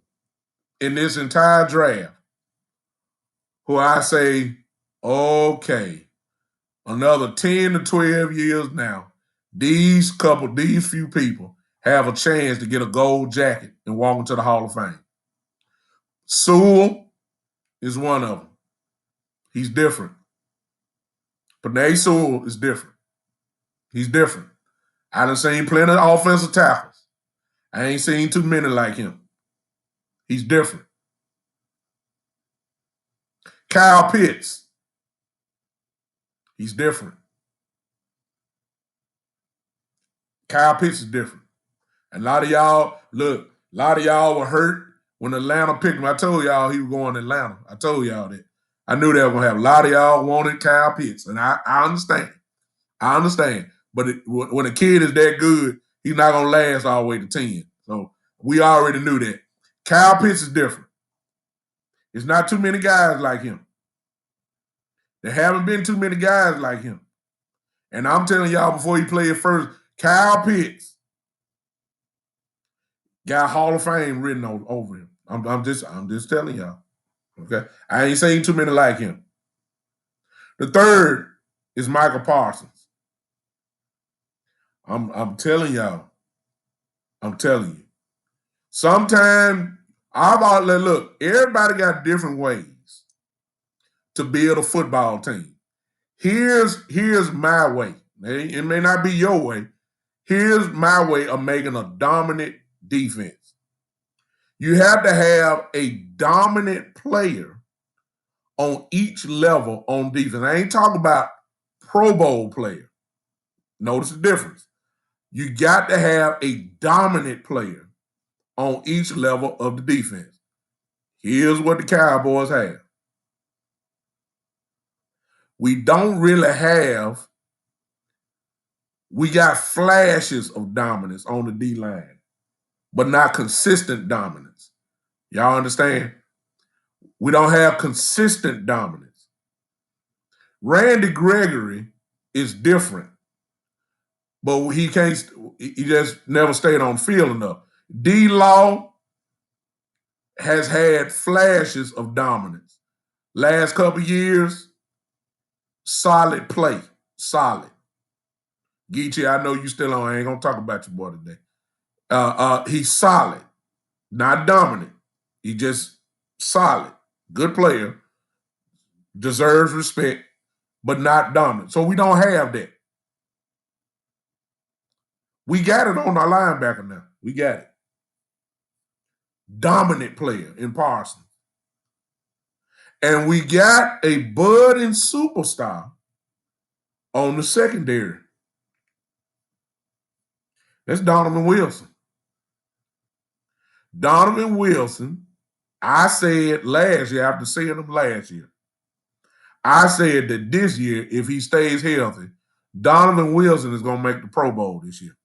in this entire draft who I say, okay, another 10 to 12 years now, these few people have a chance to get a gold jacket and walk into the Hall of Fame. Sewell is one of them. He's different. Panay Sewell is different. He's different. I done seen plenty of offensive tackles. I ain't seen too many like him. He's different. Kyle Pitts. He's different. Kyle Pitts is different. And a lot of y'all were hurt when Atlanta picked him. I told y'all he was going to Atlanta. I told y'all that. I knew they were going to have a lot of y'all wanted Kyle Pitts. And I understand. I understand. But when a kid is that good, he's not going to last all the way to 10. So we already knew that. Kyle Pitts is different. There's not too many guys like him. There haven't been too many guys like him. And I'm telling y'all before he played first, Kyle Pitts got Hall of Fame written over him. I'm just telling y'all. Okay. I ain't seen too many like him. The third is Michael Parsons. I'm telling y'all. I'm telling you. Sometimes look, everybody got different ways to build a football team. Here's my way. It may not be your way. Here's my way of making a dominant defense. You have to have a dominant player on each level on defense. I ain't talking about Pro Bowl player. Notice the difference. You got to have a dominant player on each level of the defense. Here's what the Cowboys have. We don't really have, we got flashes of dominance on the D-line, but not consistent dominance. Y'all understand? We don't have consistent dominance. Randy Gregory is different, but he just never stayed on field enough. D-Law has had flashes of dominance. Last couple years, solid play, solid. Geechee, I know you still on. I ain't gonna talk about your boy today. He's solid, not dominant. He just solid, good player, deserves respect, but not dominant. So we don't have that. We got it on our linebacker now. We got it. Dominant player in Parsons. And we got a budding superstar on the secondary. That's Donovan Wilson. Donovan Wilson, I said last year, after seeing him last year, I said that this year, if he stays healthy, Donovan Wilson is going to make the Pro Bowl this year.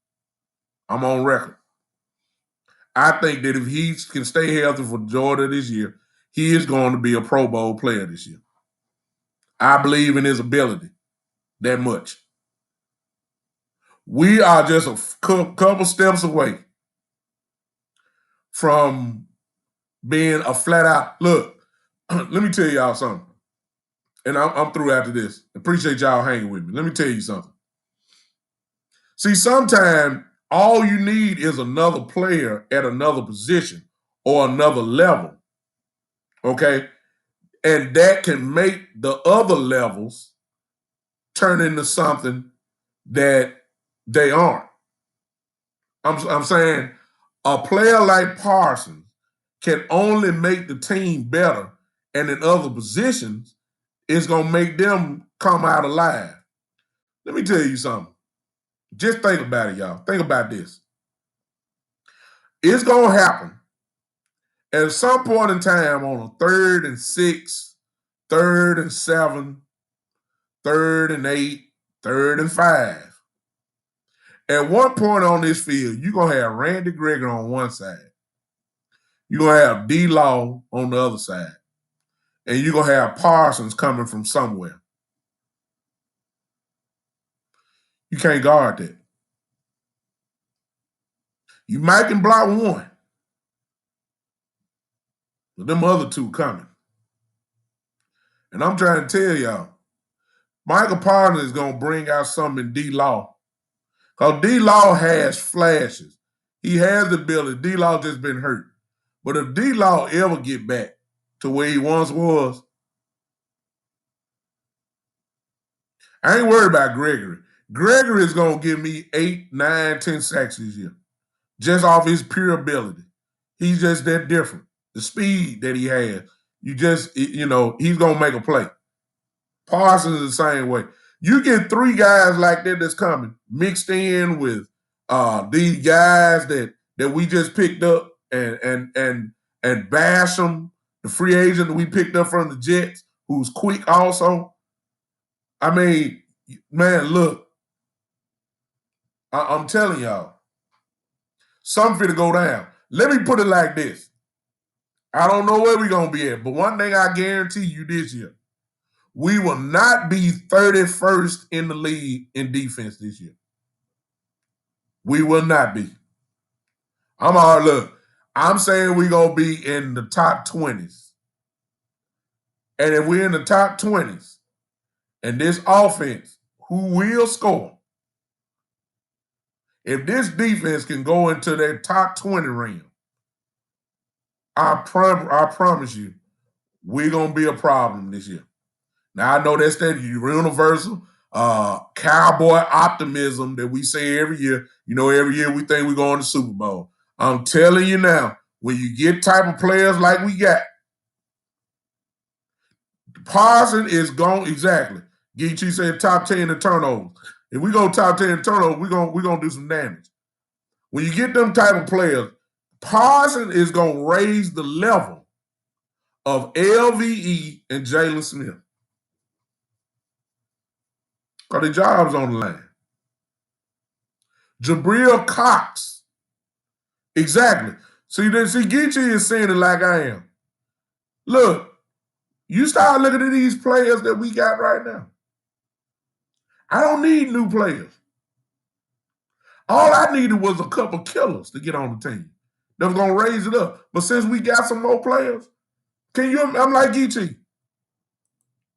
I'm on record. I think that if he can stay healthy for Jordan this year, he is going to be a Pro Bowl player this year. I believe in his ability that much. We are just a couple steps away from being a flat out. Look, let me tell y'all something. And I'm through after this. Appreciate y'all hanging with me. Let me tell you something. See, sometimes all you need is another player at another position or another level. Okay? And that can make the other levels turn into something that they aren't. I'm saying a player like Parsons can only make the team better, and in other positions, it's going to make them come out alive. Let me tell you something. Just think about it, y'all. Think about this. It's going to happen at some point in time on a 3rd and 6, 3rd and 7, 3rd and 8, 3rd and 5. At one point on this field, you're going to have Randy Gregory on one side. You're going to have D-Law on the other side. And you're going to have Parsons coming from somewhere. You can't guard that. You might can block one. But them other two coming. And I'm trying to tell y'all, Michael Parsons is going to bring out something in D-Law. Because D-Law has flashes. He has the ability. D-Law just been hurt. But if D-Law ever get back to where he once was, I ain't worried about Gregory. Gregory is going to give me 8, 9, 10 sacks this year. Just off his pure ability. He's just that different. The speed that he has. He's going to make a play. Parsons is the same way. You get 3 guys like that that's coming, mixed in with these guys that we just picked up and Basham, the free agent that we picked up from the Jets, who's quick also. I mean, man, look, I'm telling y'all, something finna go down. Let me put it like this. I don't know where we're going to be at, but one thing I guarantee you this year, we will not be 31st in the league in defense this year. We will not be. I'm saying we're going to be in the top 20s. And if we're in the top 20s, and this offense, who will score, if this defense can go into that top 20 realm, I promise you, we're going to be a problem this year. Now, I know that's that universal cowboy optimism that we say every year. Every year we think we're going to the Super Bowl. I'm telling you now, when you get type of players like we got, Parsons is going, exactly. Geechee said top 10 in turnovers. If we go top 10 in turnovers, we're gonna do some damage. When you get them type of players, Parsons is going to raise the level of LVE and Jalen Smith. Because the job's on the line. Jabril Cox. Exactly. See, Geechee is saying it like I am. Look, you start looking at these players that we got right now. I don't need new players. All I needed was a couple killers to get on the team that was going to raise it up. But since we got some more players, I'm like Geechee.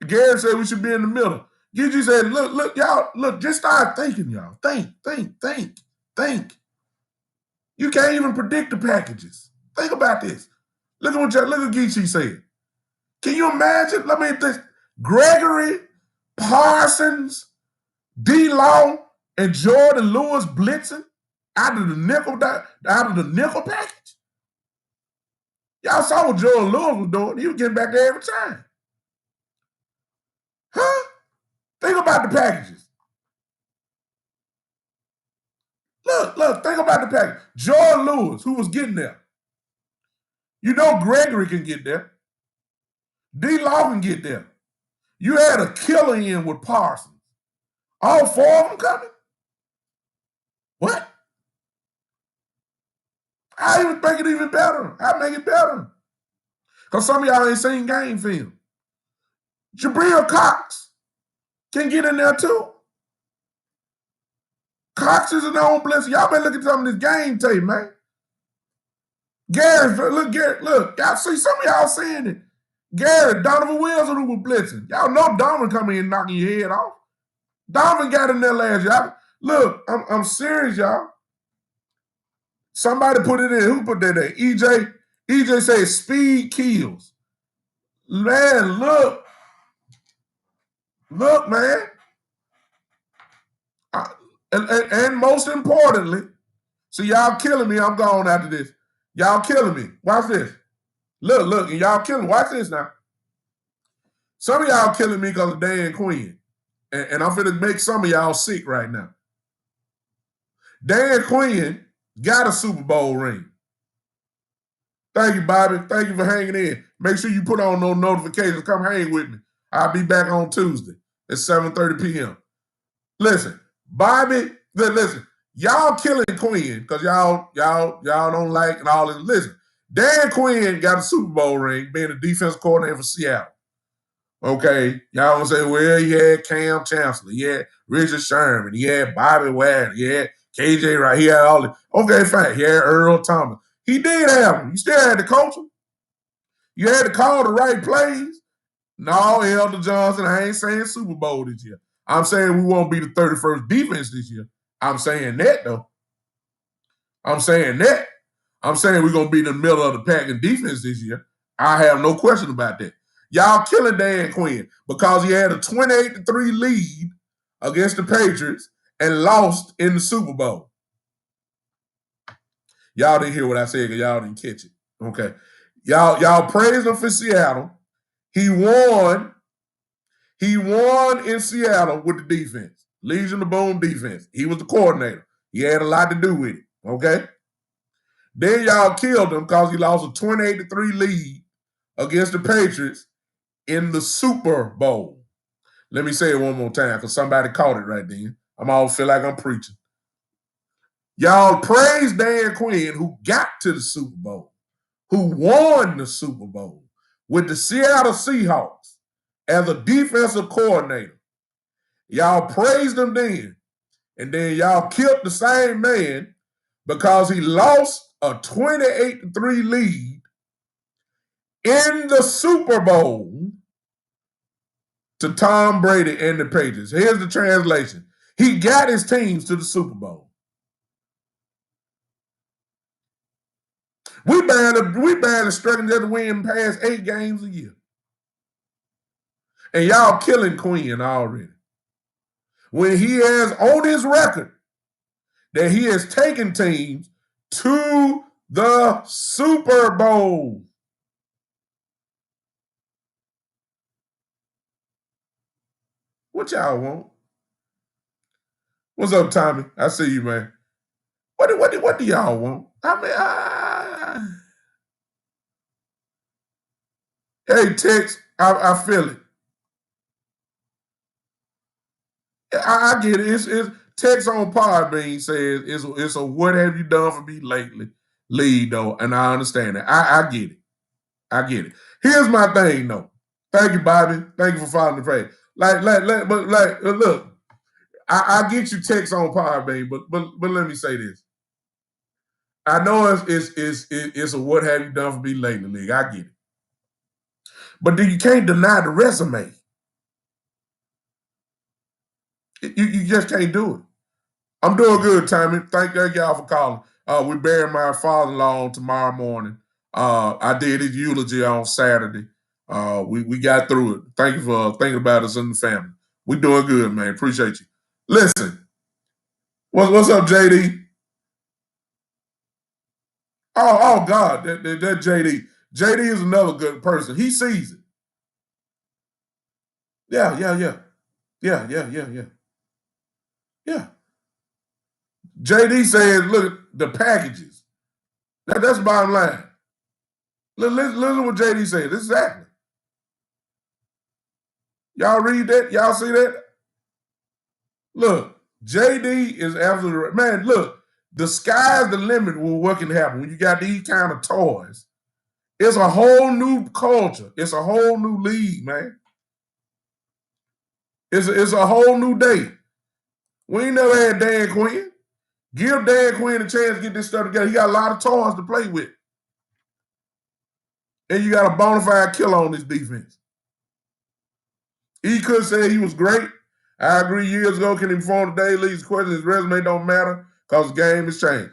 Gary said we should be in the middle. Geechee said, look, y'all, just start thinking, y'all. Think. You can't even predict the packages. Think about this. Look at Geechee said. Can you imagine? Let me think. Gregory, Parsons, D-Law, and Jordan Lewis blitzing out of the nickel package. Y'all saw what Jordan Lewis was doing. He was getting back there every time. Huh? Think about the packages. Look, think about the package. Jordan Lewis, who was getting there. Gregory can get there. D-Law can get there. You had a killer in with Parsons. All 4 of them coming? What? I even make it even better. I make it better. Because some of y'all ain't seen game film. Jabril Cox can get in there too. Cox is an own blessing. Y'all better look at some of this game tape, man. Garrett, look. Y'all see some of y'all saying it. Garrett, Donovan Wilson who was blitzing. Y'all know Donovan coming in and knocking your head off. Donovan got in there last year. Look, I'm serious, y'all. Somebody put it in. Who put that there? EJ said speed kills. Man, look, man. And most importantly, so y'all killing me. I'm going after this. Y'all killing me. Watch this. Look, and y'all killing me. Watch this now. Some of y'all killing me because of Dan Quinn. And I'm finna make some of y'all sick right now. Dan Quinn got a Super Bowl ring. Thank you, Bobby. Thank you for hanging in. Make sure you put on those notifications. Come hang with me. I'll be back on Tuesday at 7:30 p.m. Listen, Bobby, listen. Y'all killing Quinn because y'all don't like and all this. Listen, Dan Quinn got a Super Bowl ring being the defensive coordinator for Seattle. Okay, y'all gonna say, well, he had Cam Chancellor, he had Richard Sherman, he had Bobby Wagner, he had KJ Wright, he had all this. Okay, fine, he had Earl Thomas. He did have him. You still had to coach him. You had to call the right plays. No, Elder Johnson, I ain't saying Super Bowl this year. I'm saying we won't be the 31st defense this year. I'm saying that, though. I'm saying we're going to be in the middle of the pack in defense this year. I have no question about that. Y'all killing Dan Quinn because he had a 28-3 lead against the Patriots and lost in the Super Bowl. Y'all didn't hear what I said because y'all didn't catch it. Okay. Y'all praised him for Seattle. He won in Seattle with the defense. Legion of Boom defense. He was the coordinator. He had a lot to do with it. Okay. Then y'all killed him because he lost a 28-3 lead against the Patriots in the Super Bowl. Let me say it one more time because somebody caught it right then. I'm all feel like I'm preaching. Y'all praised Dan Quinn, who got to the Super Bowl, who won the Super Bowl with the Seattle Seahawks as a defensive coordinator. Y'all praised him then, and then y'all killed the same man because he lost a 28-3 lead in the Super Bowl to Tom Brady and the Patriots. Here's the translation. He got his teams to the Super Bowl. We barely struggling to win past 8 games a year. And y'all killing Quinn already. When he has on his record that he has taken teams to the Super Bowl. What y'all want? What's up, Tommy? I see you, man. What do y'all want? Hey, Tex, I feel it. I get it. It's Tex on Podbean says it's a what have you done for me lately lead, though, and I understand that. I get it. I get it. Here's my thing, though. Thank you, Bobby. Thank you for following the page. Look, I get you Tex on Podbean, but let me say this. I know it's a what have you done for me lately league. I get it. But you can't deny the resume. You just can't do it. I'm doing good, Tommy. Thank y'all for calling. We're burying my father-in-law on tomorrow morning. I did his eulogy on Saturday. We got through it. Thank you for thinking about us and the family. We're doing good, man. Appreciate you. Listen, what's up, JD? Oh God, that JD. JD is another good person. He sees it. Yeah. JD says, look, the packages. That's the bottom line. Listen to what JD said. Exactly. Y'all read that? Y'all see that? Look, JD is absolutely right. Man, look, the sky's the limit with what can happen when you got these kind of toys It's a whole new culture. It's a whole new league, man. It's a whole new day. We ain't never had Dan Quinn. Give Dan Quinn a chance to get this stuff together. He got a lot of toys to play with. And you got a bona fide killer on this defense. He could say he was great. I agree years ago, can he perform today? League's question, his resume don't matter because the game has changed.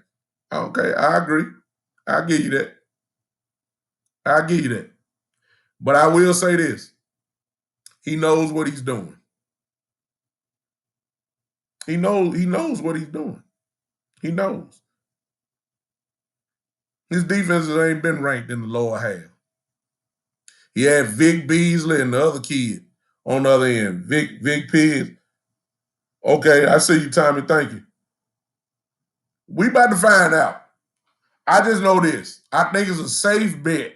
Okay, I agree. I'll give you that. I'll give you that. But I will say this. He knows what he's doing. He knows what he's doing. He knows. His defenses ain't been ranked in the lower half. He had Vic Beasley and the other kid on the other end. Vic Pigs. Okay, I see you, Tommy. Thank you. We about to find out. I just know this. I think it's a safe bet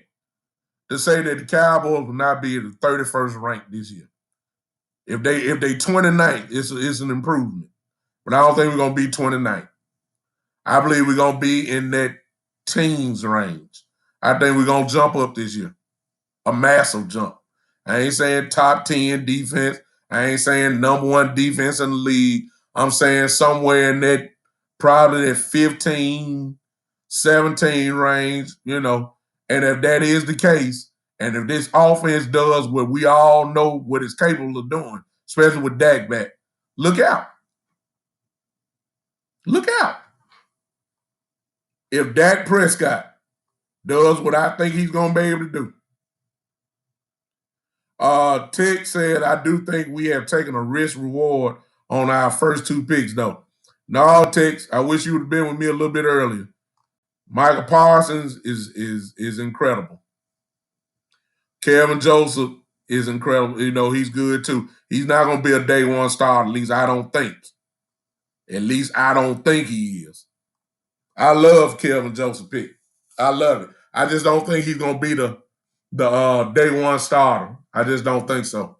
to say that the Cowboys will not be the 31st ranked this year. If they 29th, it's an improvement. But I don't think we're gonna be 29th. I believe we're gonna be in that teens range. I think we're gonna jump up this year. A massive jump. I ain't saying top 10 defense. I ain't saying number one defense in the league. I'm saying somewhere in that probably that 15, 17 range, you know. And if that is the case, and if this offense does what we all know what it's capable of doing, especially with Dak back, look out. Look out. If Dak Prescott does what I think he's going to be able to do. Tick said, I do think we have taken a risk reward on our first two picks, though. No, Ticks, I wish you would have been with me a little bit earlier. Michael Parsons is incredible. Kevin Joseph is incredible. You know, he's good too. He's not going to be a day one star, at least I don't think. At least I don't think he is. I love Kevin Joseph pick. I love it. I just don't think he's going to be the day one starter. I just don't think so.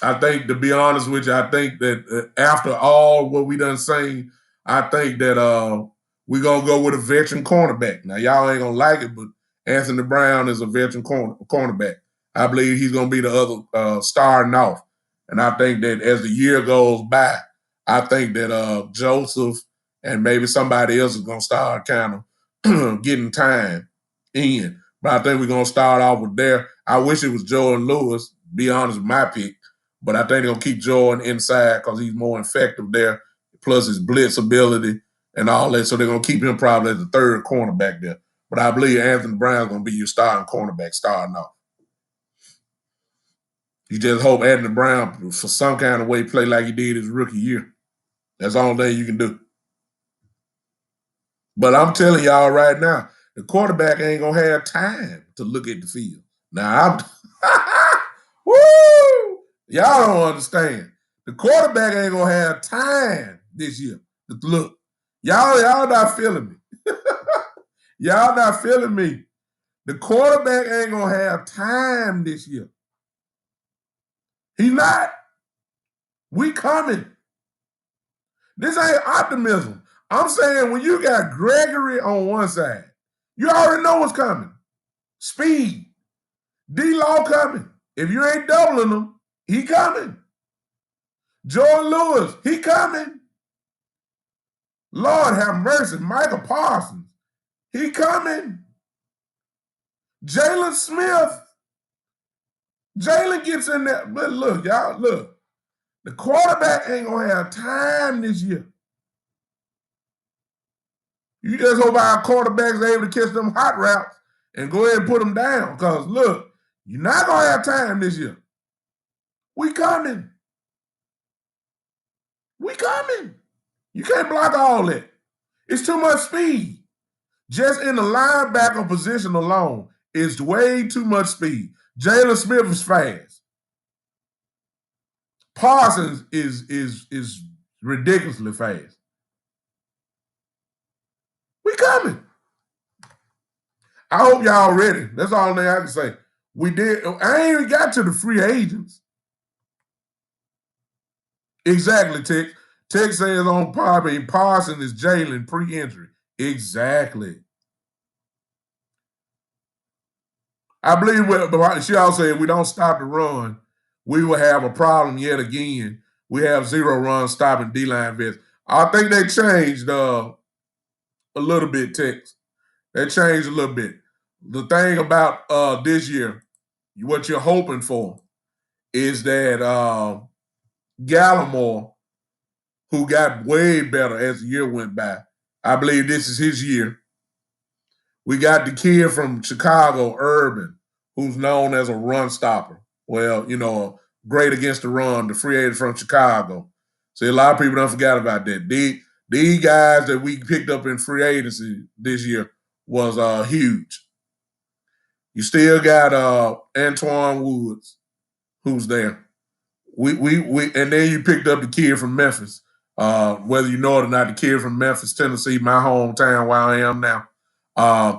I think, to be honest with you, I think that after all what we done seen, I think that we're going to go with a veteran cornerback. Now, y'all ain't going to like it, but Anthony Brown is a veteran cornerback. I believe he's going to be the other starting off. And I think that as the year goes by, I think that Joseph and maybe somebody else is going to start kind of getting time in. But I think we're going to start off with there. I wish it was Jordan Lewis, be honest with my pick. But I think they're going to keep Jordan inside because he's more effective there, plus his blitz ability and all that. So they're going to keep him probably as the third cornerback there. But I believe Anthony Brown's going to be your starting cornerback starting off. You just hope Anthony Brown, for some kind of way, play like he did his rookie year. That's the only thing you can do. But I'm telling y'all right now, the quarterback ain't going to have time to look at the field. Now, woo! Y'all don't understand. The quarterback ain't going to have time this year to look. Y'all not feeling me. Y'all not feeling me. The quarterback ain't going to have time this year. He's not. We coming. This ain't optimism. I'm saying when you got Gregory on one side, you already know what's coming. Speed. D-Law coming. If you ain't doubling him, he coming. Jordan Lewis, he coming. Lord have mercy. Michael Parsons, he coming. Jalen Smith. Jalen gets in there. But look, y'all, look. The quarterback ain't going to have time this year. You just hope our quarterbacks are able to catch them hot routes and go ahead and put them down. Because, look, you're not going to have time this year. We coming. We coming. You can't block all that. It's too much speed. Just in the linebacker position alone, it's way too much speed. Jalen Smith is fast. Parsons is ridiculously fast. We coming. I hope y'all ready. That's all I can say. We did. I ain't even got to the free agents. Exactly, Tick. Tick says on Parsons is Jalen pre-injury. Exactly. I believe she also said if we don't stop the run, we will have a problem yet again. We have 0 runs stopping D-line vets. I think they changed a little bit, Tex. They changed a little bit. The thing about this year, what you're hoping for is that Gallimore, who got way better as the year went by, I believe this is his year. We got the kid from Chicago, Urban, who's known as a run stopper. Well, great against the run, the free agent from Chicago. See, a lot of people don't forget about that. These guys that we picked up in free agency this year was huge. You still got Antoine Woods, who's there. We and then you picked up the kid from Memphis. Whether you know it or not, the kid from Memphis, Tennessee, my hometown where I am now.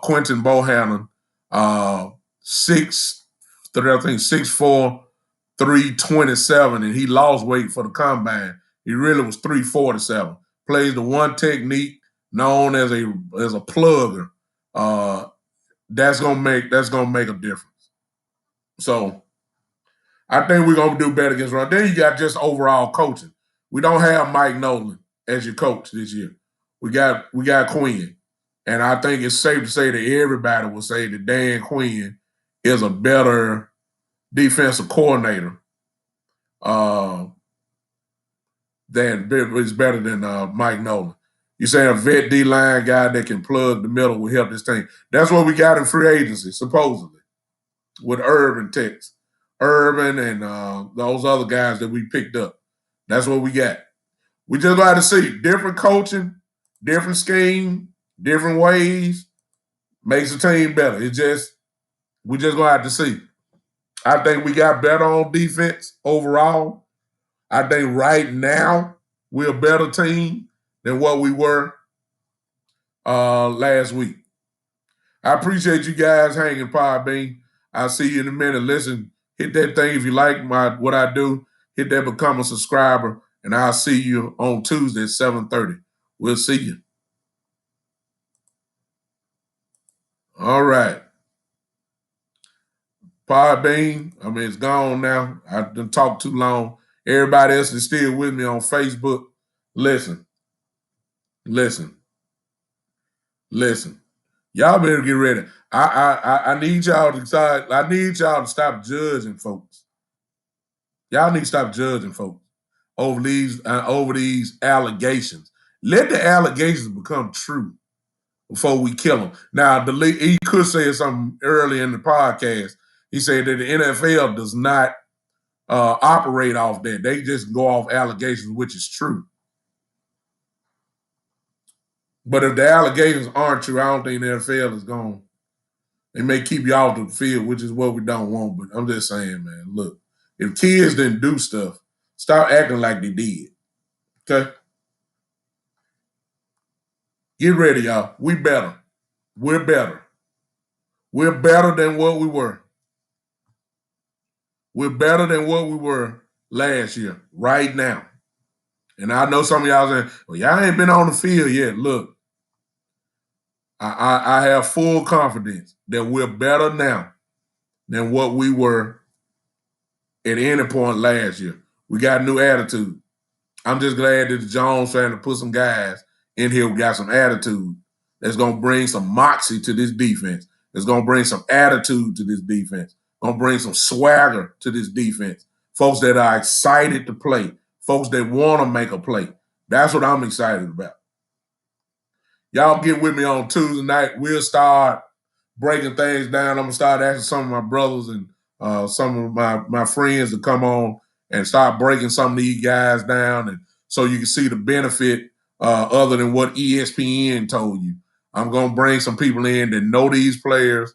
Quentin Bohannon, 6'4", 327, and he lost weight for the combine. He really was 347. Plays the one technique known as a plugger. That's gonna make a difference. So I think we're gonna do better against run. Then you got just overall coaching. We don't have Mike Nolan as your coach this year. We got Quinn. And I think it's safe to say that everybody will say that Dan Quinn is a better defensive coordinator is better than Mike Nolan. You say a vet D-line guy that can plug the middle will help this team. That's what we got in free agency, supposedly, with Urban Tex. Urban and those other guys that we picked up. That's what we got. We just got to see different coaching, different scheme, different ways makes the team better. We just gonna have to see. I think we got better on defense overall. I think right now we're a better team than what we were last week. I appreciate you guys hanging, Podbean. I'll see you in a minute. Listen, hit that thing if you like what I do. Hit that become a subscriber, and I'll see you on Tuesday at 7:30. We'll see you. All right. Podbean, it's gone now. I done talked too long. Everybody else is still with me on Facebook. Listen. Y'all better get ready. I need y'all to decide. I need y'all to stop judging folks. Y'all need to stop judging folks over these allegations. Let the allegations become true before we kill them. Now, he could say something early in the podcast. He said that the NFL does not operate off that. They just go off allegations, which is true. But if the allegations aren't true, I don't think the NFL is going. They may keep you off the field, which is what we don't want. But I'm just saying, man, look, if kids didn't do stuff, stop acting like they did. Okay? Get ready, y'all. We better. We're better. We're better than what we were. We're better than what we were last year, right now. And I know some of y'all saying, well, y'all ain't been on the field yet. Look, I have full confidence that we're better now than what we were at any point last year. We got a new attitude. I'm just glad that the Jones trying to put some guys in here who got some attitude that's going to bring some moxie to this defense. That's going to bring some attitude to this defense. Going to bring some swagger to this defense. Folks that are excited to play. Folks that want to make a play. That's what I'm excited about. Y'all get with me on Tuesday night. We'll start breaking things down. I'm going to start asking some of my brothers and some of my friends to come on and start breaking some of these guys down, and so you can see the benefit other than what ESPN told you. I'm going to bring some people in that know these players.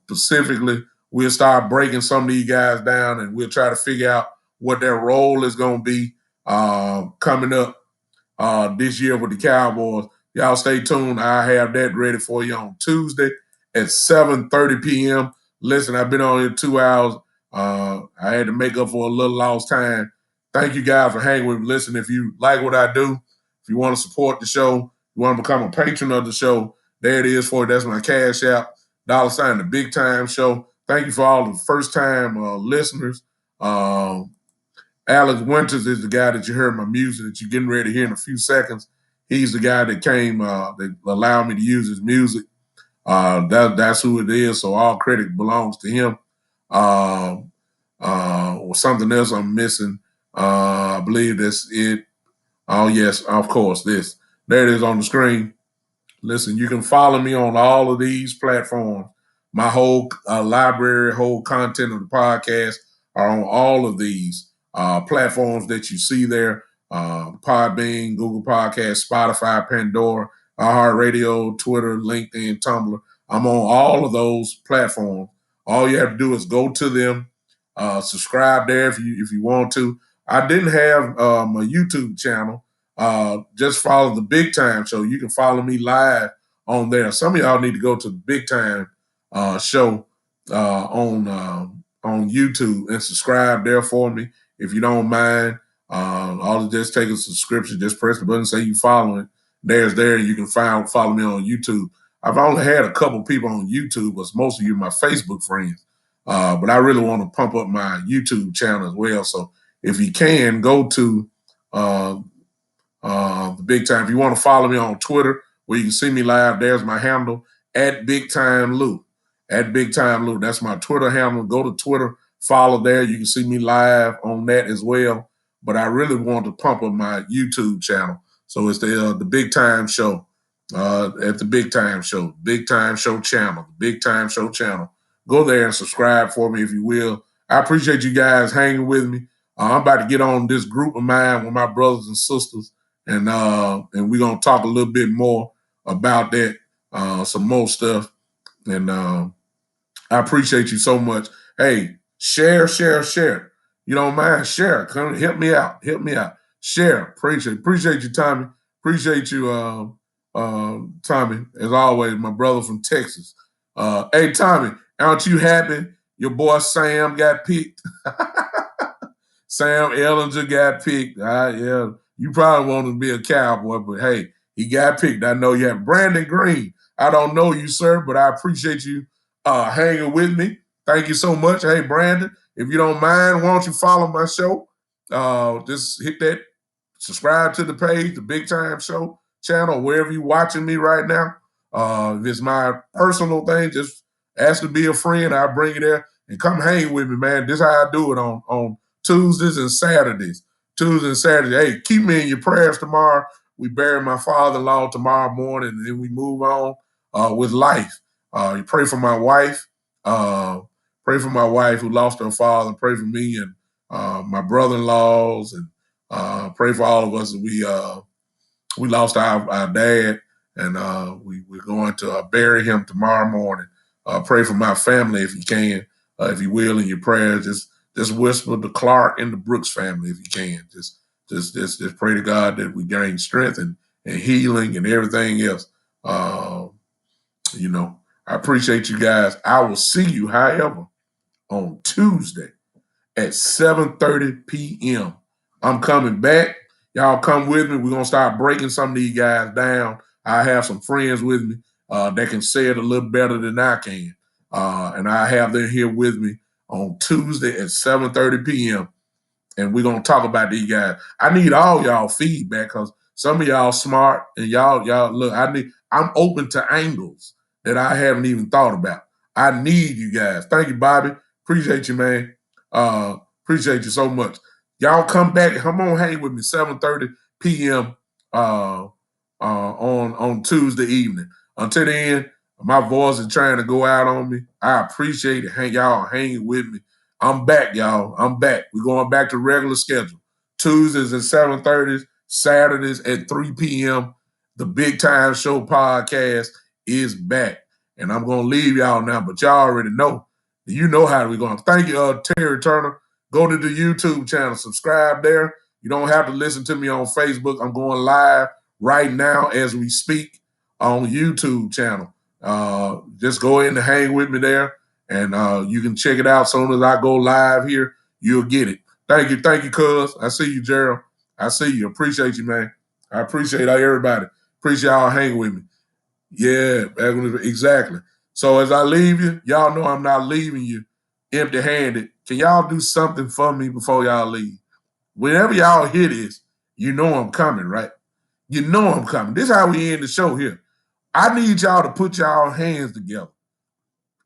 Specifically, we'll start breaking some of these guys down, and we'll try to figure out what their role is going to be coming up this year with the Cowboys. Y'all stay tuned. I have that ready for you on Tuesday at 7:30 p.m. Listen, I've been on here 2 hours. I had to make up for a little lost time. Thank you guys for hanging with me. Listen, if you like what I do, if you want to support the show, you want to become a patron of the show, there it is for you. That's my Cash App, $, the Big Time Show. Thank you for all the first-time listeners. Alex Winters is the guy that you heard my music that you're getting ready to hear in a few seconds. He's the guy that came, that allowed me to use his music. That's who it is. So all credit belongs to him. Or something else I'm missing. I believe that's it. Oh yes, of course. There it is on the screen. Listen, you can follow me on all of these platforms. My whole library, whole content of the podcast are on all of these platforms that you see there. Podbean, Google Podcasts, Spotify, Pandora, iHeartRadio, Twitter, LinkedIn, Tumblr. I'm on all of those platforms. All you have to do is go to them, subscribe there if you want to. I didn't have a YouTube channel. Just follow the Big Time Show. You can follow me live on there. Some of y'all need to go to the Big Time Show on YouTube and subscribe there for me if you don't mind. All it just take a subscription. Just press the button, say you following. There's there. You can follow me on YouTube. I've only had a couple people on YouTube, but most of you are my Facebook friends. But I really want to pump up my YouTube channel as well. So if you can, go to the Big Time. If you want to follow me on Twitter, where you can see me live, there's my handle at Big Time Lou. At Big Time Lou. That's my Twitter handle. Go to Twitter, follow there. You can see me live on that as well. But I really want to pump up my YouTube channel. So it's the Big Time Show. At the Big Time Show. Big Time Show channel. Big Time Show channel. Go there and subscribe for me if you will. I appreciate you guys hanging with me. I'm about to get on this group of mine with my brothers and sisters. And we're gonna talk a little bit more about that, some more stuff. And I appreciate you so much. Hey, share. You don't mind, share. Come help me out. Share. Appreciate you, Tommy. Appreciate you, Tommy. As always, my brother from Texas. Hey, Tommy, aren't you happy your boy Sam got picked? Sam Ellinger got picked. Yeah. You probably want to be a Cowboy, but hey, he got picked. I know you have Brandon Green. I don't know you, sir, but I appreciate you hanging with me. Thank you so much. Hey, Brandon, if you don't mind, why don't you follow my show? Just hit that, subscribe to the page, the Big Time Show channel, wherever you're watching me right now. If it's my personal thing, just ask to be a friend. I'll bring you there and come hang with me, man. This is how I do it on Tuesdays and Saturdays. Hey, keep me in your prayers tomorrow. We bury my father-in-law tomorrow morning, and then we move on with life. You pray for my wife. Pray for my wife who lost her father. Pray for me and my brother-in-laws, and pray for all of us. We lost our dad, and we're going to bury him tomorrow morning. Pray for my family if you can, if you will, in your prayers. Just whisper the Clark and the Brooks family if you can. Just pray to God that we gain strength and healing and everything else. I appreciate you guys. I will see you, however, on Tuesday at 7:30 p.m. I'm coming back. Y'all come with me. We're going to start breaking some of these guys down. I have some friends with me that can say it a little better than I can. And I have them here with me on Tuesday at 7:30 p.m. And we're going to talk about these guys. I need all y'all feedback because some of y'all smart and y'all look, I'm open to angles that I haven't even thought about. I need you guys. Thank you, Bobby. Appreciate you, man. Appreciate you so much. Y'all come back. Come on, hang with me, 7:30 p.m. On Tuesday evening. Until then, my voice is trying to go out on me. I appreciate it. Y'all hanging with me. I'm back, y'all. I'm back. We're going back to regular schedule. Tuesdays at 7:30, Saturdays at 3 p.m. The Big Time Show podcast is back. And I'm going to leave y'all now, but y'all already know. You know how we're going. Thank you, Terry Turner. Go to the YouTube channel. Subscribe there. You don't have to listen to me on Facebook. I'm going live right now as we speak on YouTube channel. Just go in and hang with me there, and you can check it out. As soon as I go live here, you'll get it. Thank you, cuz. I see you, Gerald. I see you. Appreciate you, man. I appreciate everybody. Appreciate y'all hanging with me. Yeah, exactly. So as I leave you, y'all know I'm not leaving you empty-handed. Can y'all do something for me before y'all leave? Whenever y'all hear this, you know I'm coming, right? You know I'm coming. This is how we end the show here. I need y'all to put y'all hands together.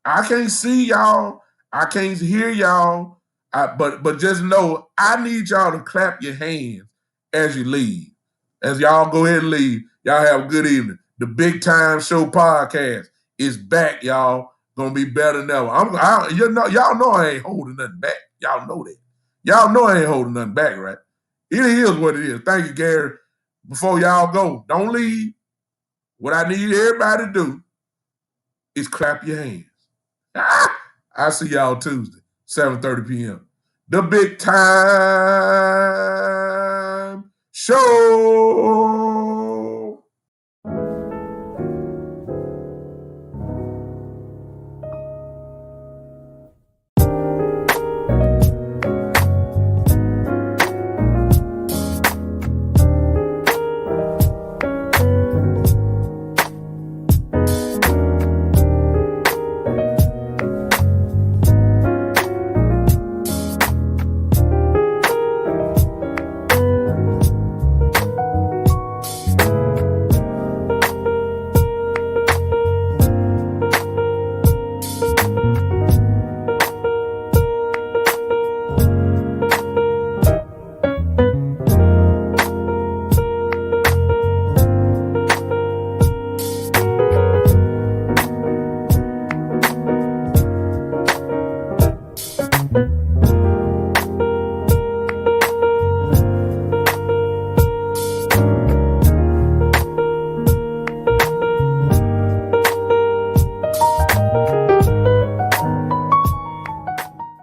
I can't see y'all. I can't hear y'all. But just know I need y'all to clap your hands as you leave. As y'all go ahead and leave, y'all have a good evening. The Big Time Show podcast is back, y'all. Gonna be better than ever. Y'all know I ain't holding nothing back. Y'all know that. Y'all know I ain't holding nothing back, right? It is what it is. Thank you, Gary. Before y'all go, don't leave. What I need everybody to do is clap your hands. I'll see y'all Tuesday, 7:30 p.m. The Big Time Show.